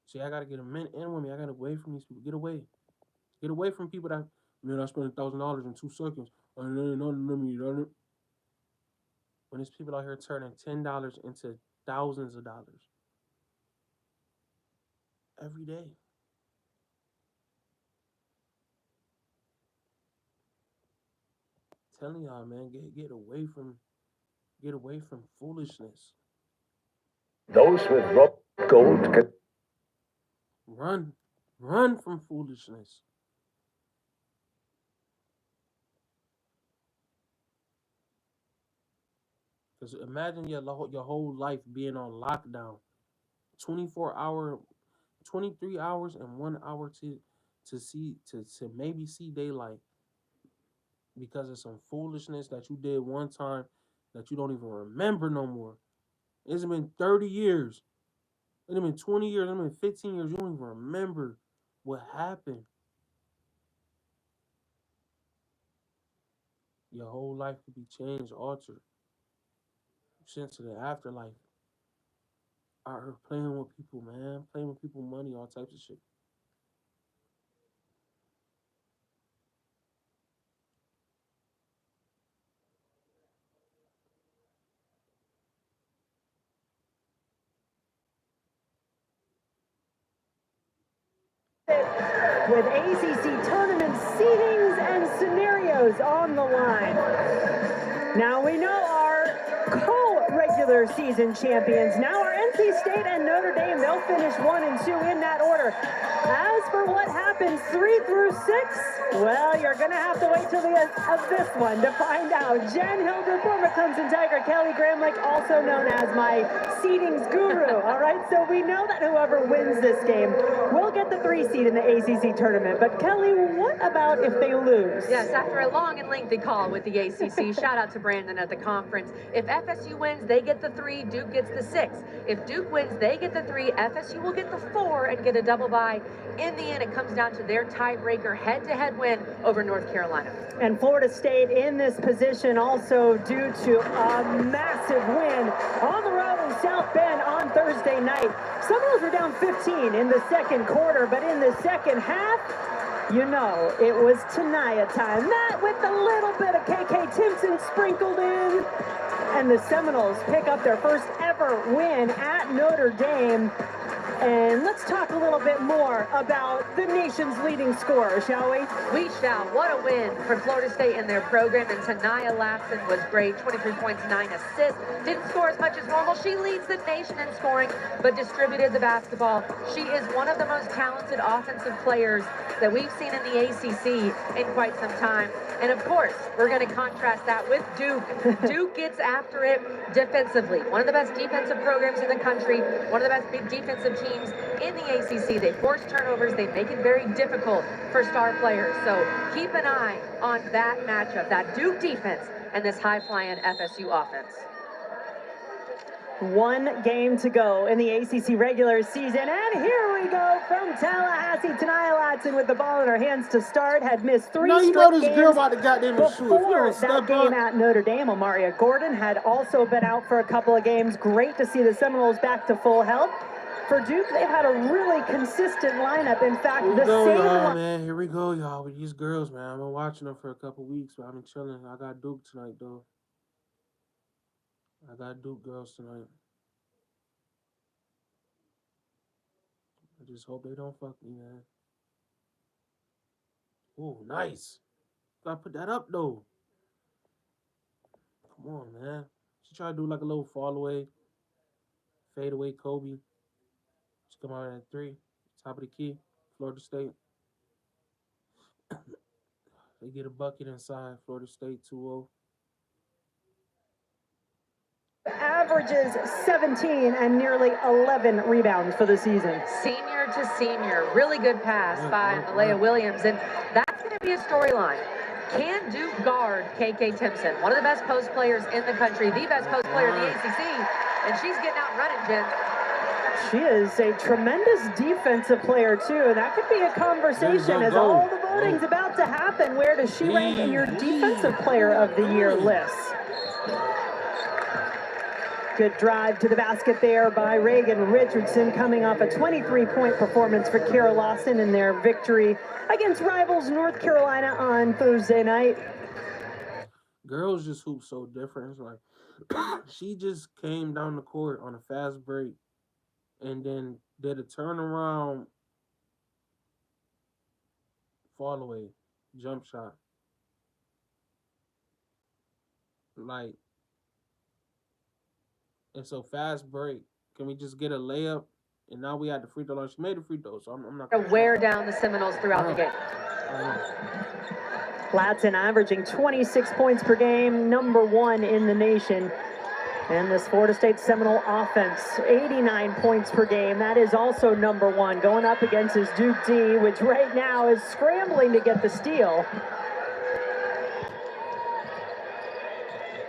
Speaker 1: See, I gotta get a men and women. I gotta away from these people. Get away. Get away from people that, man, I spent $1,000 in 2 seconds. When there's people out here turning $10 into thousands of dollars. Every day. I'm telling y'all, man, get away from foolishness.
Speaker 2: Those with gold can
Speaker 1: run from foolishness. Because imagine your whole life being on lockdown, 23 hours and 1 hour to maybe see daylight because of some foolishness that you did one time that you don't even remember no more. It's been 30 years. It's been 20 years. It's been 15 years. You don't even remember what happened. Your whole life could be changed, altered. Sent to the afterlife. Out here playing with people, man. Playing with people money, all types of shit.
Speaker 13: With ACC tournament seedings and scenarios on the line. Now we know our co-regular season champions. Now our NC State and Notre Dame, they'll finish 1 and 2 in that order. As for what happens 3 through 6, well, you're going to have to wait till the end of this one to find out. Jen Hilder, former Clemson Tiger, Kelly Graham Lake, also known as my seedings guru. All right, so we know that whoever wins this game will get the 3 seed in the ACC tournament. But Kelly, what about if they lose?
Speaker 14: Yes, after a long and lengthy call with the ACC, shout out to Brandon at the conference. If FSU wins, they get the 3, Duke gets the 6. If Duke wins, they get the 3, FSU will get the 4 and get a double bye. In the end, it comes down to their tiebreaker head-to-head win over North Carolina.
Speaker 13: And Florida State in this position also due to a massive win on the road in South Bend on Thursday night. Seminoles were down 15 in the second quarter, but in the second half, you know, it was Tania time. That with a little bit of KK Timpson sprinkled in. And the Seminoles pick up their first ever win at Notre Dame. And let's talk a little bit more about the nation's leading scorer, shall we?
Speaker 14: We shall. What a win for Florida State in their program. And Tanaya Latson was great. 23 points, 9 assists. Didn't score as much as normal. She leads the nation in scoring, but distributed the basketball. She is one of the most talented offensive players that we've seen in the ACC in quite some time. And of course, we're going to contrast that with Duke. Duke gets after it defensively. One of the best defensive programs in the country. One of the best big defensive teams in the ACC. They force turnovers. They make it very difficult for star players. So keep an eye on that matchup, that Duke defense and this high-flying FSU offense.
Speaker 13: One game to go in the ACC regular season, and here we go from Tallahassee. Tanaya Latson with the ball in her hands to start, had missed 3 straight games
Speaker 1: this girl about to goddamn shoot.
Speaker 13: before that game at Notre Dame. Amaria Gordon had also been out for a couple of games. Great to see the Seminoles back to full health. For Duke, they've had a really consistent lineup. In fact, the same
Speaker 1: y'all, man. Here we go, y'all, with these girls, man. I've been watching them for a couple weeks, but I've been chilling. I got Duke tonight, though. I got Duke girls tonight. I just hope they don't fuck me, man. Oh, nice. Gotta put that up, though. Come on, man. She tried to do like a little fall away, fade away Kobe. She come out at 3, top of the key, Florida State. They get a bucket inside, Florida State 2-0.
Speaker 13: Averages 17 and nearly 11 rebounds for the season.
Speaker 14: Senior to senior. Really good pass by Malaya Williams. And that's going to be a storyline. Can Duke guard KK Timpson? One of the best post players in the country. The best post player in the ACC. And she's getting out running, Jen.
Speaker 13: She is a tremendous defensive player, too. And that could be a conversation as all the voting's about to happen. Where does she rank in your Defensive Player of the Year list? Good drive to the basket there by Reagan Richardson, coming off a 23-point performance for Kara Lawson in their victory against rivals North Carolina on Thursday night.
Speaker 1: Girls just hoop so different. It's like she just came down the court on a fast break and then did a turnaround, fall away, jump shot. Like, and so fast break. Can we just get a layup? And now we had the free throw line. She made the free throw, so I'm not
Speaker 14: going to wear down the Seminoles throughout the game.
Speaker 13: Latson averaging 26 points per game, #1 in the nation. And this Florida State Seminole offense, 89 points per game. That is also #1. Going up against his Duke D, which right now is scrambling to get the steal.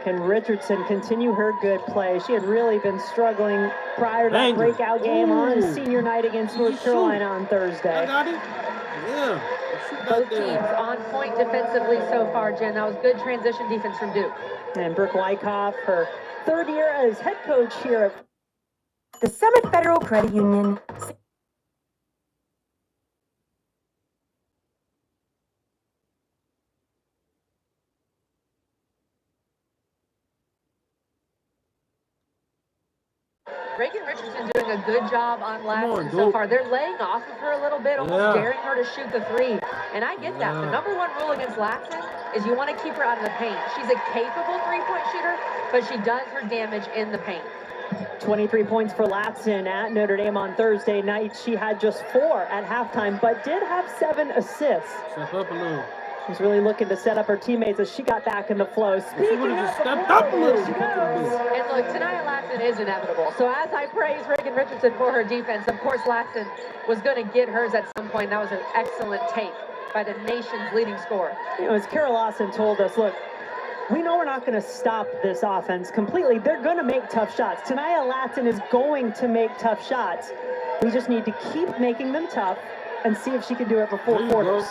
Speaker 13: Can Richardson continue her good play? She had really been struggling prior to that breakout game on senior night against North Carolina on Thursday.
Speaker 1: I got it. Yeah.
Speaker 14: Both teams on point defensively so far, Jen. That was good transition defense from Duke.
Speaker 13: And Brooke Wyckoff, her 3rd year as head coach here at
Speaker 15: the Summit Federal Credit Union.
Speaker 14: Reagan Richardson doing a good job on Latson so far. They're laying off of her a little bit, almost daring her to shoot the 3. And I get that. The #1 rule against Latson is you want to keep her out of the paint. She's a capable 3-point shooter, but she does her damage in the paint.
Speaker 13: 23 points for Latson at Notre Dame on Thursday night. She had just 4 at halftime, but did have 7 assists.
Speaker 1: Step up a little.
Speaker 13: She's really looking to set up her teammates as she got back in the flow. Speaking of
Speaker 1: stepped up a little.
Speaker 14: And look, Tanaya Latson is inevitable. So as I praise Reagan Richardson for her defense, of course Latson was going to get hers at some point. That was an excellent take by the nation's leading scorer.
Speaker 13: You know, as Kara Lawson told us, look, we know we're not going to stop this offense completely. They're going to make tough shots. Tanaya Latson is going to make tough shots. We just need to keep making them tough and see if she can do it for 4 quarters.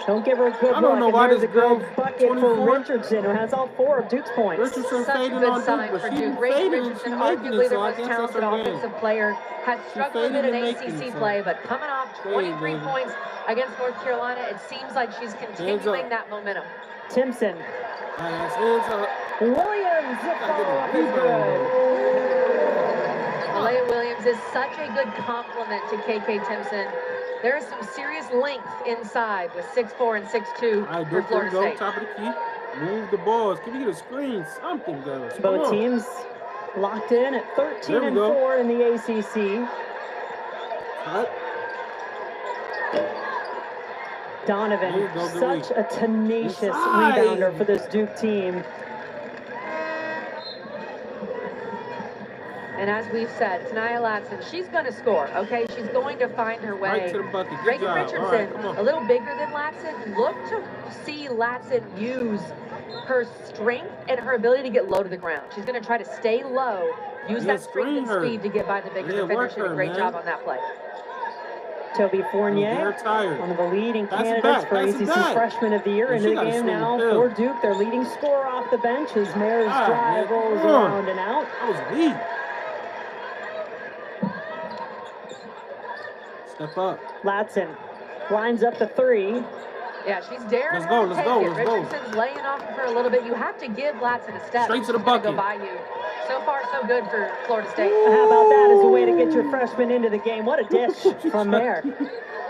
Speaker 13: Don't give her a good look. And there's a good bucket for Richardson, who has all 4 of Duke's points.
Speaker 14: Such a good sign for Duke. Reagan Richardson, arguably their most talented offensive player, has struggled a bit in ACC play, but coming off 23 points against North Carolina, it seems like she's continuing that momentum.
Speaker 13: Timpson. Williams, the follow-up is good.
Speaker 14: Malaya Williams James is such a good complement to KK Timpson. There is some serious length inside with 6'4" and 6'2"
Speaker 1: All right,
Speaker 14: for
Speaker 1: Duke,
Speaker 14: Florida
Speaker 1: go.
Speaker 14: State.
Speaker 1: Top of the key. Move the balls. Can we get a screen? Something, guys. Come
Speaker 13: Both
Speaker 1: on.
Speaker 13: teams locked in at 13 and 4 in the ACC.
Speaker 1: Cut.
Speaker 13: Donovan,
Speaker 1: Go,
Speaker 13: such a tenacious
Speaker 1: Inside.
Speaker 13: rebounder for this Duke team.
Speaker 14: And as we've said, Tania Latson, she's going to score, okay? She's going to find her way.
Speaker 1: Right to the bucket. Good
Speaker 14: Reagan
Speaker 1: job.
Speaker 14: Richardson,
Speaker 1: All right, come on.
Speaker 14: a little bigger than Latson. Look to see Latson use her strength and her ability to get low to the ground. She's going to try to stay low, use
Speaker 1: Yeah,
Speaker 14: that strength and
Speaker 1: screen her.
Speaker 14: speed to get by the bigger
Speaker 1: Yeah,
Speaker 14: defender.
Speaker 1: work
Speaker 14: She did a
Speaker 1: her,
Speaker 14: great
Speaker 1: man.
Speaker 14: job on that play.
Speaker 13: Toby Fournier,
Speaker 1: They're tired.
Speaker 13: one of the leading
Speaker 1: Pass it
Speaker 13: candidates
Speaker 1: back,
Speaker 13: for
Speaker 1: pass it
Speaker 13: ACC
Speaker 1: back.
Speaker 13: Freshman of the Year,
Speaker 1: Yeah,
Speaker 13: into
Speaker 1: she
Speaker 13: the
Speaker 1: gotta
Speaker 13: game
Speaker 1: swing the
Speaker 13: now
Speaker 1: pill.
Speaker 13: for Duke. Their leading scorer off the bench as Mayor's
Speaker 1: Ah,
Speaker 13: drive
Speaker 1: man,
Speaker 13: rolls
Speaker 1: come on.
Speaker 13: around and out.
Speaker 1: That was weak. Step up.
Speaker 13: Latson lines up the three.
Speaker 14: Yeah, she's daring
Speaker 1: Let's go,
Speaker 14: her to
Speaker 1: let's
Speaker 14: take
Speaker 1: go,
Speaker 14: it.
Speaker 1: let's go.
Speaker 14: Richardson's laying off of her a little bit. You have to give Latson a step.
Speaker 1: Straight to the
Speaker 14: She's gonna
Speaker 1: bucket.
Speaker 14: Go by you. So far, so good for Florida State.
Speaker 13: How about that as a way to get your freshman into the game? What a dish from there.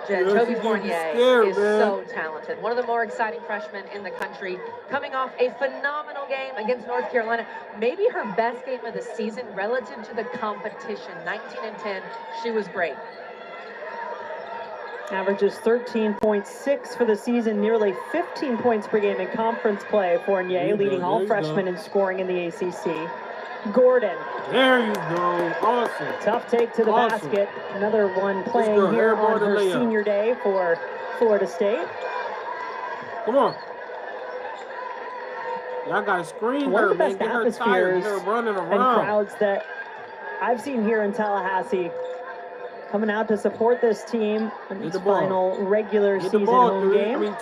Speaker 14: Jen,
Speaker 1: Yeah,
Speaker 14: Toby
Speaker 1: she's
Speaker 14: Fournier
Speaker 1: scared,
Speaker 14: is
Speaker 1: man.
Speaker 14: so talented. One of the more exciting freshmen in the country, coming off a phenomenal game against North Carolina. Maybe her best game of the season relative to the competition. 19 and 10. She was great.
Speaker 13: Averages 13.6 for the season, nearly 15 points per game in conference play. Fournier
Speaker 1: There you
Speaker 13: leading
Speaker 1: go,
Speaker 13: all
Speaker 1: there you
Speaker 13: freshmen
Speaker 1: go.
Speaker 13: in scoring in the ACC. Gordon,
Speaker 1: There you go. Awesome.
Speaker 13: tough take to the
Speaker 1: Awesome.
Speaker 13: basket. Another one
Speaker 1: girl,
Speaker 13: playing here
Speaker 1: airball
Speaker 13: on
Speaker 1: to
Speaker 13: her
Speaker 1: layup.
Speaker 13: senior day for Florida State.
Speaker 1: Come on. Y'all gotta screen
Speaker 13: One
Speaker 1: her,
Speaker 13: of the
Speaker 1: man.
Speaker 13: best
Speaker 1: Get her tired. Get her
Speaker 13: atmospheres
Speaker 1: running
Speaker 13: and
Speaker 1: around.
Speaker 13: crowds that I've seen here in Tallahassee, coming out to support this team in
Speaker 1: Get
Speaker 13: its
Speaker 1: the ball.
Speaker 13: final regular
Speaker 1: Get the
Speaker 13: season
Speaker 1: ball,
Speaker 13: home
Speaker 1: 3.
Speaker 13: game.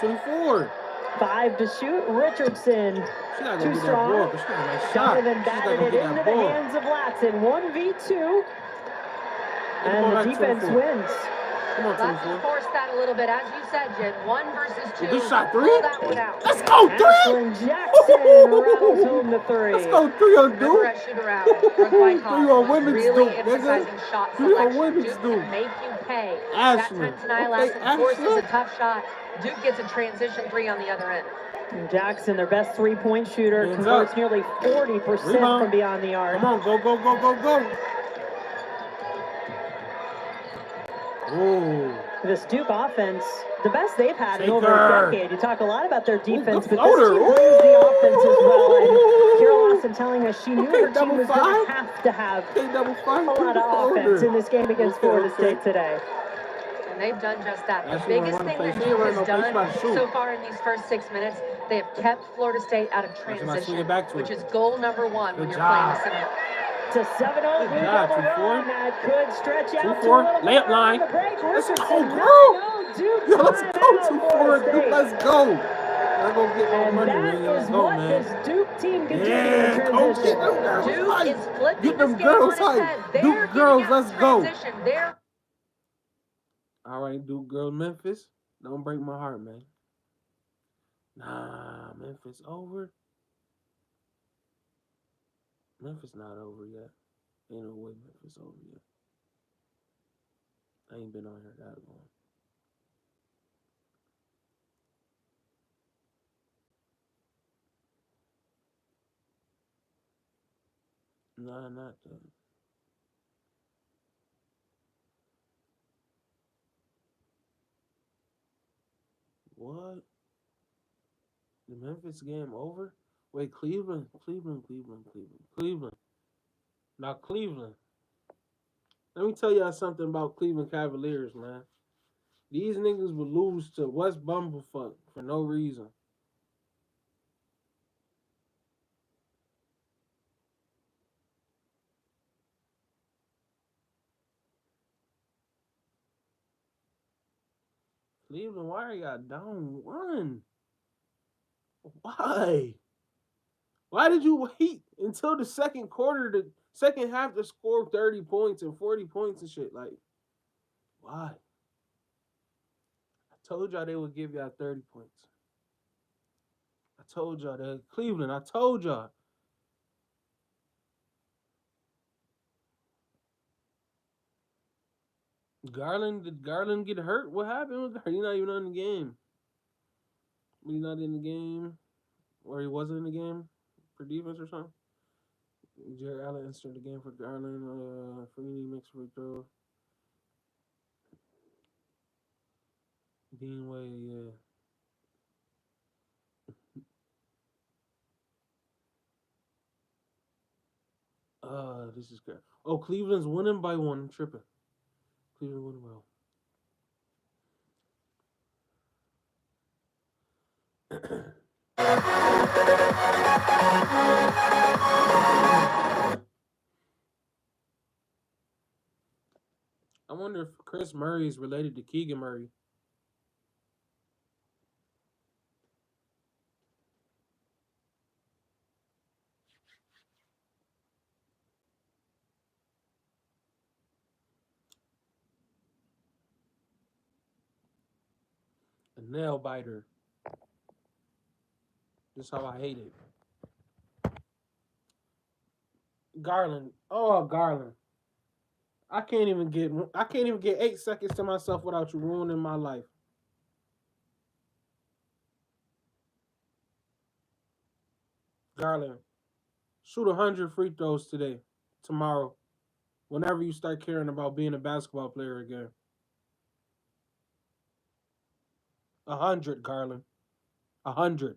Speaker 1: 24.
Speaker 13: 5 to shoot. Richardson
Speaker 1: She gotta go
Speaker 13: too
Speaker 1: get that
Speaker 13: strong.
Speaker 1: ball, 'cause she got a nice shot.
Speaker 13: Donovan
Speaker 1: She's gotta
Speaker 13: batted
Speaker 1: go
Speaker 13: it
Speaker 1: get
Speaker 13: into
Speaker 1: that
Speaker 13: the
Speaker 1: ball.
Speaker 13: hands of Latson. 1v2.
Speaker 1: Get the ball
Speaker 13: And the
Speaker 1: back to
Speaker 13: defense
Speaker 1: 24.
Speaker 13: wins.
Speaker 1: Come on,
Speaker 14: Latson
Speaker 1: 24.
Speaker 14: forced that a little bit. As you said, Jen, 1 versus 2.
Speaker 1: Good shot, 3.
Speaker 14: Pull that one out.
Speaker 1: Let's go, 3.
Speaker 13: Ashlyn Jackson rattles home the 3.
Speaker 1: Let's go, 3 on
Speaker 14: Remember
Speaker 1: Duke.
Speaker 14: at shoot-around, Brooke Whitehouse
Speaker 1: 3 on
Speaker 14: was
Speaker 1: women's
Speaker 14: really
Speaker 1: Duke, nigga.
Speaker 14: emphasizing shot
Speaker 1: 3 on
Speaker 14: selection.
Speaker 1: women's
Speaker 14: Duke
Speaker 1: Duke.
Speaker 14: can make you pay.
Speaker 1: Ashlyn.
Speaker 14: That time Tania
Speaker 1: Okay,
Speaker 14: Latson forces
Speaker 1: Ashlyn.
Speaker 14: a tough shot. Duke gets a transition 3 on the other end.
Speaker 13: And Jackson, their best three-point shooter,
Speaker 1: Hands
Speaker 13: converts
Speaker 1: up.
Speaker 13: nearly 40%
Speaker 1: Rebound.
Speaker 13: from beyond the arc.
Speaker 1: Come on, go, go, go, go, go. Ooh.
Speaker 13: This Duke offense, the best they've had in
Speaker 1: Take
Speaker 13: over
Speaker 1: her.
Speaker 13: a decade. You talk a lot about their defense,
Speaker 1: good
Speaker 13: but this
Speaker 1: floater.
Speaker 13: team brings the offense as well. And Carol Lawson telling us she knew
Speaker 1: Okay,
Speaker 13: her team
Speaker 1: double
Speaker 13: was going
Speaker 1: five.
Speaker 13: to have to have
Speaker 1: Okay, double 5.
Speaker 13: a lot of offense in this game against Florida State today.
Speaker 14: And they've done just that.
Speaker 1: That's
Speaker 14: The
Speaker 1: what
Speaker 14: biggest
Speaker 1: I wanna
Speaker 14: thing
Speaker 1: play.
Speaker 14: that
Speaker 1: She ain't
Speaker 14: Duke
Speaker 1: running
Speaker 14: has
Speaker 1: no place,
Speaker 14: done
Speaker 1: she about to shoot.
Speaker 14: so far in these first 6 minutes, they have kept Florida State out of
Speaker 1: That's when I swing
Speaker 14: transition,
Speaker 1: it back to
Speaker 14: which
Speaker 1: her.
Speaker 14: is goal number 1 when
Speaker 1: Good
Speaker 14: you're
Speaker 1: job.
Speaker 14: playing the center.
Speaker 13: It's a 7-0
Speaker 1: Good
Speaker 13: Blue
Speaker 1: job,
Speaker 13: Devil
Speaker 1: 2-4.
Speaker 13: run that could stretch out to a
Speaker 1: 2-4.
Speaker 13: little
Speaker 1: Layup
Speaker 13: more
Speaker 1: line.
Speaker 13: on the break.
Speaker 1: Let's go,
Speaker 13: Richardson,
Speaker 1: girl.
Speaker 13: 9-0, Duke
Speaker 1: Yo, let's go,
Speaker 13: timeout,
Speaker 1: 2-4.
Speaker 13: Florida
Speaker 1: Duke,
Speaker 13: State.
Speaker 1: let's go. Let's go get more
Speaker 13: And
Speaker 1: money,
Speaker 13: that
Speaker 1: man. Let's
Speaker 13: is
Speaker 1: go,
Speaker 13: what
Speaker 1: man.
Speaker 13: this Duke team can do in
Speaker 1: Yeah, coach, get
Speaker 13: transition.
Speaker 1: them girls
Speaker 14: Duke
Speaker 1: hype.
Speaker 14: is flipping
Speaker 1: Get them
Speaker 14: this game
Speaker 1: girls
Speaker 14: on its
Speaker 1: hype.
Speaker 14: head. They're
Speaker 1: Duke
Speaker 14: getting
Speaker 1: girls,
Speaker 14: out
Speaker 1: let's
Speaker 14: of
Speaker 1: go.
Speaker 14: transition. They're
Speaker 1: All right, Duke girls, Memphis. Don't break my heart, man. Nah, Memphis over. Memphis not over yet. Ain't no way Memphis over yet. I ain't been on here that long. Nah, not that. What? The Memphis game over? Wait, Cleveland. Now Cleveland. Let me tell y'all something about Cleveland Cavaliers, man. These niggas would lose to West Bumblefuck for no reason. Cleveland, why are y'all down 1? Why? Why did you wait until the second quarter, the second half to score 30 points and 40 points and shit? Like, why? I told y'all they would give y'all 30 points. I told y'all that. Cleveland, I told y'all. Garland, did Garland get hurt? What happened with Garland? He's not even in the game. He's not in the game, or he wasn't in the game for defense or something. Jared Allen entered the game for Garland. Freeney makes free throw. Dean Wade, yeah. This is good. Oh, Cleveland's winning by 1. I'm tripping. Cleveland winning well. I wonder if Chris Murray is related to Keegan Murray. A nail biter. This is how I hate it. Garland. Oh, Garland. I can't even get 8 seconds to myself without you ruining my life. Garland, shoot 100 free throws tomorrow, whenever you start caring about being a basketball player again. 100, Garland. 100.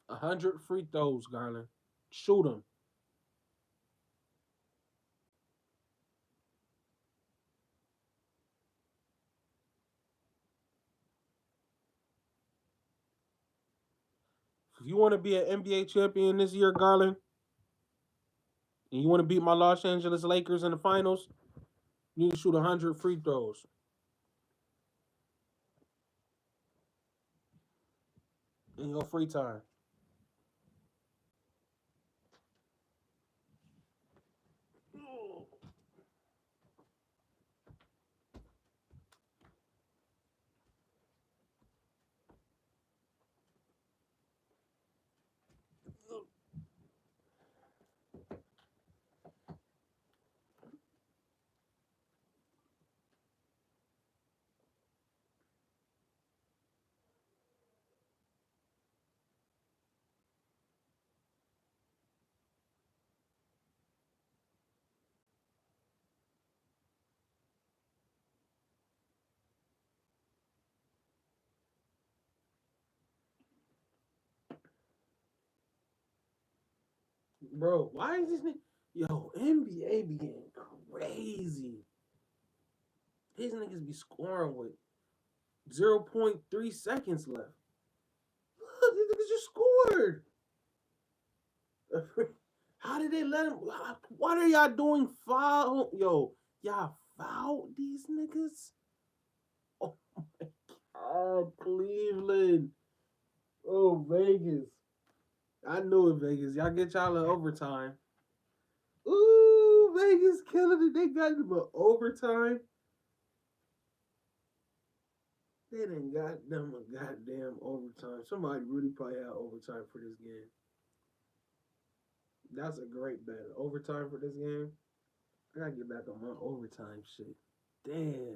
Speaker 1: A 100 free throws, Garland. Shoot them. If you want to be an NBA champion this year, Garland, and you want to beat my Los Angeles Lakers in the finals, you need to shoot 100 free throws. In your free time. Bro, why is this nigga? Yo, NBA be getting crazy. These niggas be scoring with 0.3 seconds left. Look, these niggas just scored. How did they let him? What are y'all doing? Foul? Yo, y'all fouled these niggas? Oh my God, Cleveland. Oh, Vegas. I knew it, Vegas. Y'all get y'all in overtime. Ooh, Vegas killing it. They got it, but overtime. They done got them a goddamn overtime. Somebody really probably had overtime for this game. That's a great bet. Overtime for this game. I gotta get back on my overtime shit. Damn.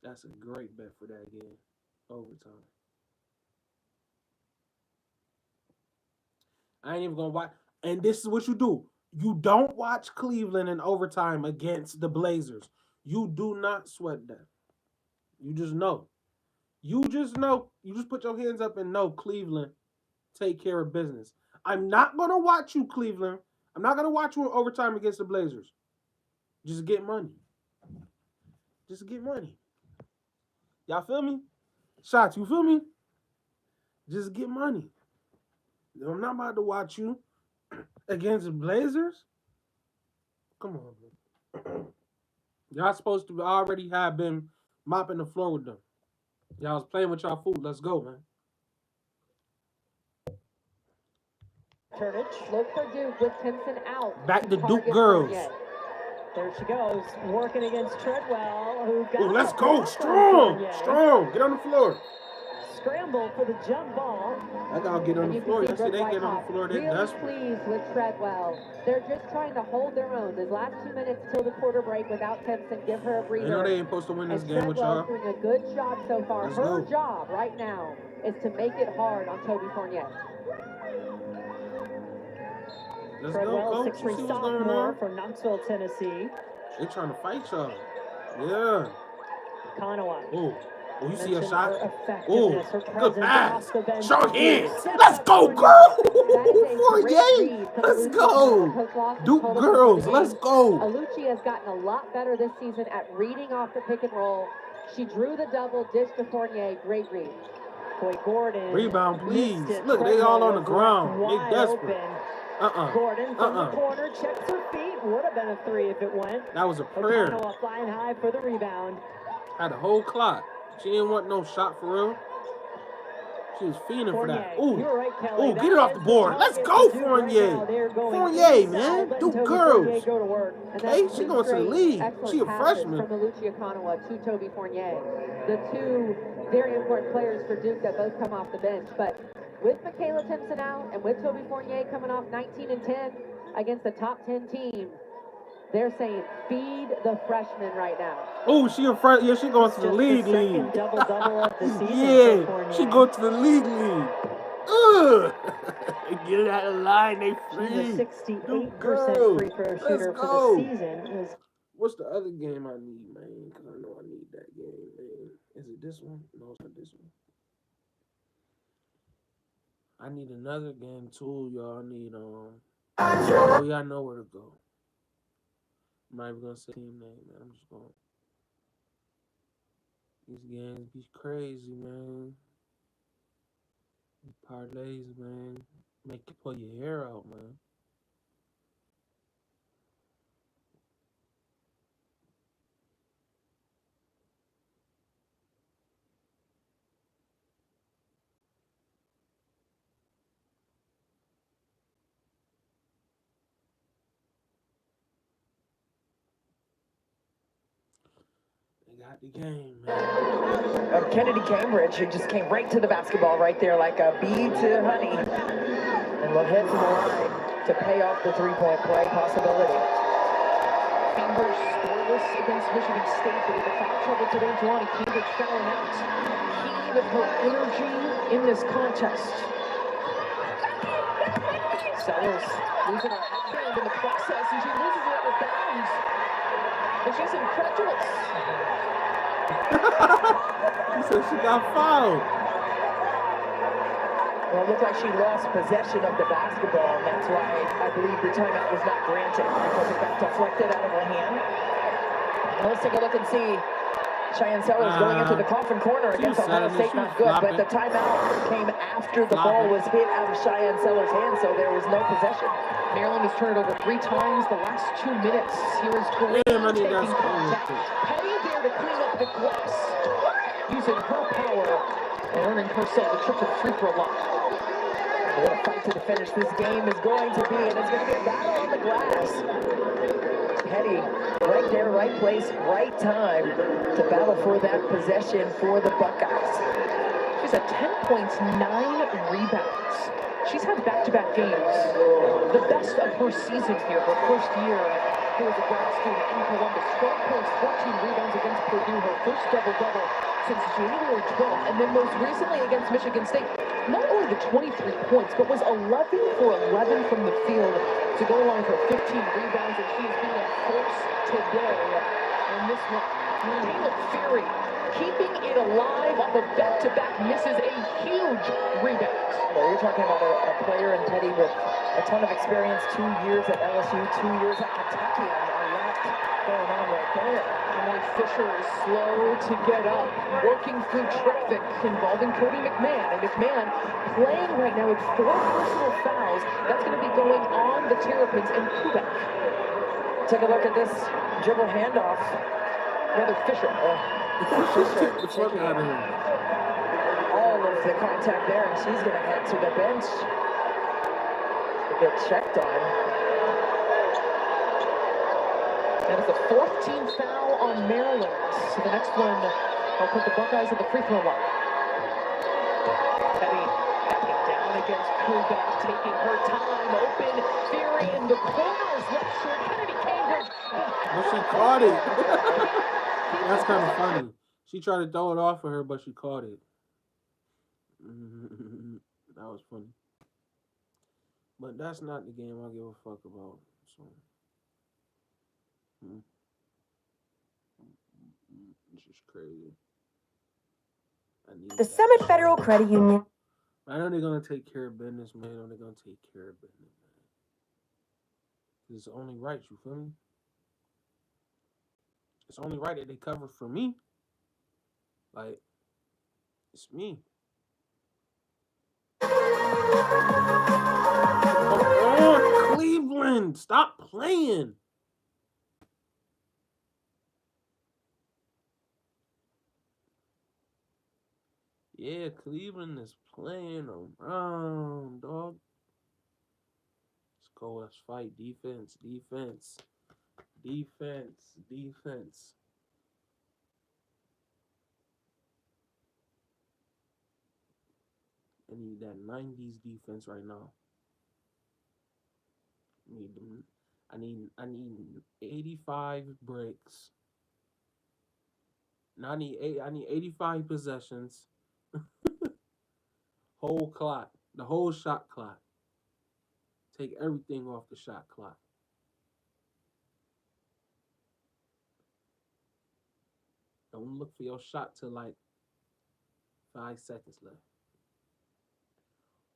Speaker 1: That's a great bet for that game. Overtime. I ain't even gonna watch. And this is what you do. You don't watch Cleveland in overtime against the Blazers. You do not sweat that. You just know. You just know. You just put your hands up and know Cleveland take care of business. I'm not going to watch you, Cleveland. I'm not going to watch you in overtime against the Blazers. Just get money. Just get money. Y'all feel me? Shots, you feel me? Just get money. I'm not about to watch you against the Blazers. Come on, man. Y'all supposed to already have been mopping the floor with them. Y'all was playing with y'all food. Let's go, man.
Speaker 13: Turnage.
Speaker 14: Look for Duke with Timpson out.
Speaker 1: Back to Duke girls.
Speaker 13: There she goes, working against Treadwell, who got.
Speaker 1: Ooh, let's go. Strong. Strong. Get on the floor.
Speaker 13: scramble for the jump ball.
Speaker 1: I gotta get on the floor. You see, they get on the floor. They
Speaker 14: really
Speaker 1: desperate.
Speaker 14: pleased with Treadwell. They're just trying to hold their own. These last 2 minutes till the quarter break without Timpson, give her a breather.
Speaker 1: You know they ain't supposed to win this game with y'all.
Speaker 14: Treadwell's doing a good job so far.
Speaker 1: Let's
Speaker 14: Her
Speaker 1: go.
Speaker 14: job right now is to make it hard on Toby Fournier.
Speaker 1: Let's
Speaker 13: Treadwell,
Speaker 1: go, coach.
Speaker 13: 6'3"
Speaker 1: You see what's going
Speaker 13: sophomore
Speaker 1: on?
Speaker 13: from Knoxville, Tennessee.
Speaker 1: They trying to fight y'all. Yeah.
Speaker 13: Konawa.
Speaker 1: Oh, you see a
Speaker 13: Mentioned
Speaker 1: shot?
Speaker 13: her
Speaker 1: Oh,
Speaker 13: effectiveness, her
Speaker 1: good
Speaker 13: presence
Speaker 1: pass.
Speaker 13: off the bench.
Speaker 1: Show hands.
Speaker 13: Steps
Speaker 1: Let's
Speaker 13: up
Speaker 1: go,
Speaker 13: for
Speaker 1: girl.
Speaker 14: Fournier.
Speaker 1: Let's go. Duke girls, let's go.
Speaker 14: Alucci has gotten a lot better this season at reading off the pick and roll. She drew the double, dished to Fournier. Great read.
Speaker 13: Boy, Gordon.
Speaker 1: Rebound, please.
Speaker 13: missed it.
Speaker 1: Look, they all on the
Speaker 13: Treadwell was
Speaker 1: ground. They
Speaker 13: wide
Speaker 1: desperate.
Speaker 13: open. Gordon from the corner checks her feet. Would have been a three if it went.
Speaker 1: That was a prayer.
Speaker 13: Konawa flying high for the rebound.
Speaker 1: Had the whole clock. She didn't want no shot for real. She was fiending for that. Ooh,
Speaker 13: you're right, Kelly.
Speaker 1: ooh, get it off the board. Let's go, Fournier. Fournier, man. Duke girls. Hey, she going to the league. She a freshman.
Speaker 14: From Alucci Konawa to Toby Fournier. The two very important players for Duke that both come off the bench. But with Michaela Timpson out and with Toby Fournier coming off 19 and 10 against the top 10 team, they're saying feed the freshman right now.
Speaker 1: Oh, she a front. Yeah, she going to the league.
Speaker 13: Double-double of the season.
Speaker 1: Yeah, she go to the league. Ugh. Get it out of line. They free.
Speaker 13: She's a 68%
Speaker 1: girls.
Speaker 13: free throw shooter
Speaker 1: Let's
Speaker 13: for
Speaker 1: go.
Speaker 13: the season.
Speaker 1: What's the other game I need, man? Because I know I need that game, man. Is it this one? No, it's not this one. I need another game too, y'all. I need oh yeah, I know where to go. I'm not even gonna say team name, man. I'm just going. These games be crazy, man. These parlays, man, make you pull your hair out, man. Got the game, man.
Speaker 16: Kennedy Cambridge, who just came right to the basketball right there like a bee to honey. And will head to the line to pay off the three-point play possibility.
Speaker 6: Cambridge scoreless against Michigan State, but with the foul trouble today, Jelani Cambridge fouling out. Key with her energy in this contest. Sellers losing her headband in the process, and she loses it with bounds. And she's incredulous.
Speaker 1: She said she got fouled.
Speaker 16: Well, it looked like she lost possession of the basketball, and that's why I believe the timeout was not granted, because it got deflected out of her hand. Well, let's take a look and see. Cheyenne Sellers going into the coffin corner against Ohio State, not good, but the timeout came after the ball was hit out of Cheyenne Sellers' hand, so there was no possession.
Speaker 6: Maryland has turned it over 3 times the last 2 minutes. Here is Green taking contact. Petty there to clean up the glass, using her power and earning herself a trip to the free throw line.
Speaker 16: What a fight to the finish this game is going to be, and it's going to be a battle on the glass. Petty, right there, right place, right time to battle for that possession for the Buckeyes.
Speaker 6: She's at 10 points, 9 rebounds. She's had back-to-back games. The best of her season here, her first year here as a grad student in Columbus. 12 points, 14 rebounds against Purdue, her first double-double since January 12th, and then most recently against Michigan State. Not only the 23 points, but was 11 for 11 from the field to go along with her 15 rebounds, and she is being a force today in this one. Taylor Ferry keeping it alive off of back-to-back misses, a huge rebound.
Speaker 16: Well, you're talking about a player in Petty with a ton of experience, 2 years at LSU, 2 years at Kentucky, and a lot going on right there.
Speaker 6: Emily Fisher is slow to get up, working through traffic involving Cody McMahon. And McMahon playing right now with 4 personal fouls. That's going to be going on the Terrapins and Kubek.
Speaker 16: Take a look at this dribble handoff.
Speaker 6: Rather Fisher.
Speaker 16: Fisher
Speaker 1: the fuck out of here.
Speaker 16: All of the contact there, and she's going to head to the bench to get checked on.
Speaker 6: That is the 4th team foul on Maryland. So the next one will put the Buckeyes at the free throw line.
Speaker 16: Backing down against Kubat, taking her time, open, Fury in the corners, left short, Kennedy Cambridge.
Speaker 1: But she caught it. That's kind of funny. She tried to throw it off of her, but she caught it. That was funny. But that's not the game I give a fuck about. So, it's just crazy.
Speaker 15: The Summit Federal Credit Union.
Speaker 1: I know they're gonna take care of business, man. I know they're gonna take care of business, man. It's only right, you feel me? It's only right that they cover for me. Like, it's me. Oh, Cleveland, stop playing. Yeah, Cleveland is playing around, dog. Let's go. Let's fight. Defense. I need that 90s defense right now. I need 85 breaks. Now I need 85 possessions. Whole clock. The whole shot clock. Take everything off the shot clock. Don't look for your shot till like 5 seconds left.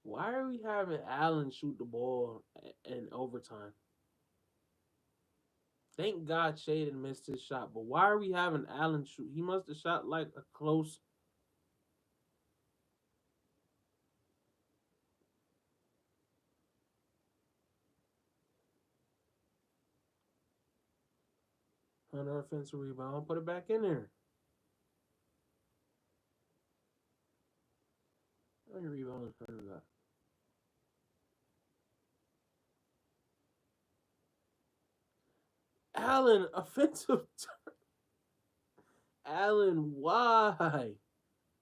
Speaker 1: Why are we having Allen shoot the ball in overtime? Thank God Shaden missed his shot, but why are we having Allen shoot? He must have shot like a close. Hunter offensive rebound. Put it back in there. How many rebounds Hunter got? Allen, offensive. Allen, why?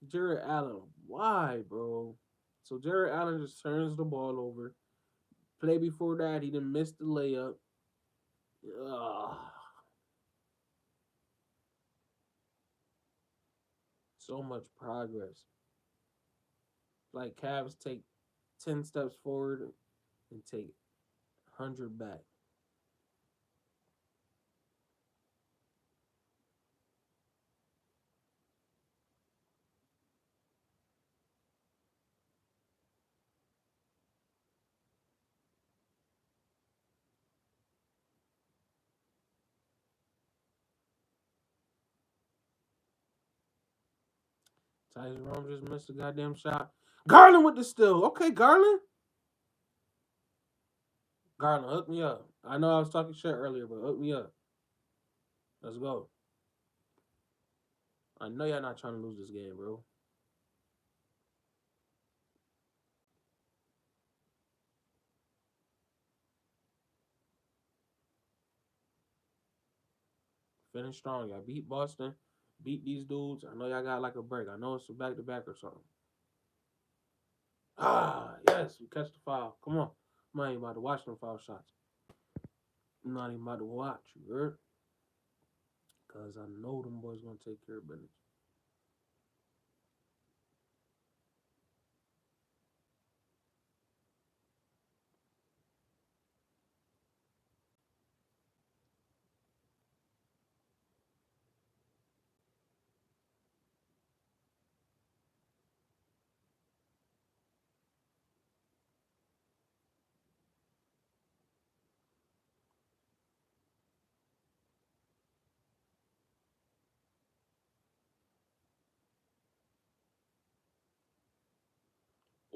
Speaker 1: Jared Allen, why, bro? So Jared Allen just turns the ball over. Play before that, he didn't miss the layup. Ugh. So much progress. Like Cavs take 10 steps forward and take 100 back. Tyson Rome just missed a goddamn shot. Garland with the steal. Okay, Garland. Garland, hook me up. I know I was talking shit earlier, but hook me up. Let's go. I know y'all not trying to lose this game, bro. Finish strong. Y'all beat Boston. Beat these dudes. I know y'all got like a break. I know it's a back-to-back or something. Ah, yes. We catch the foul. Come on. I'm not even about to watch them foul shots. I'm not even about to watch. You heard? Because I know them boys going to take care of business.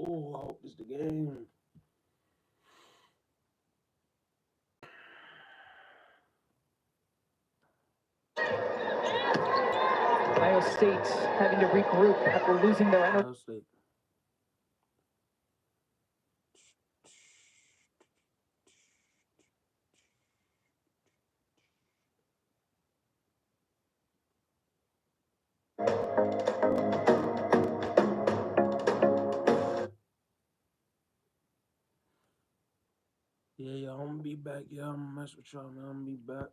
Speaker 1: Oh, I hope this is the game.
Speaker 16: Ohio State having to regroup after losing their energy.
Speaker 1: Ohio State. Yeah, I'm gonna be back. Yeah, I'm gonna mess with y'all, man. I'm gonna be back.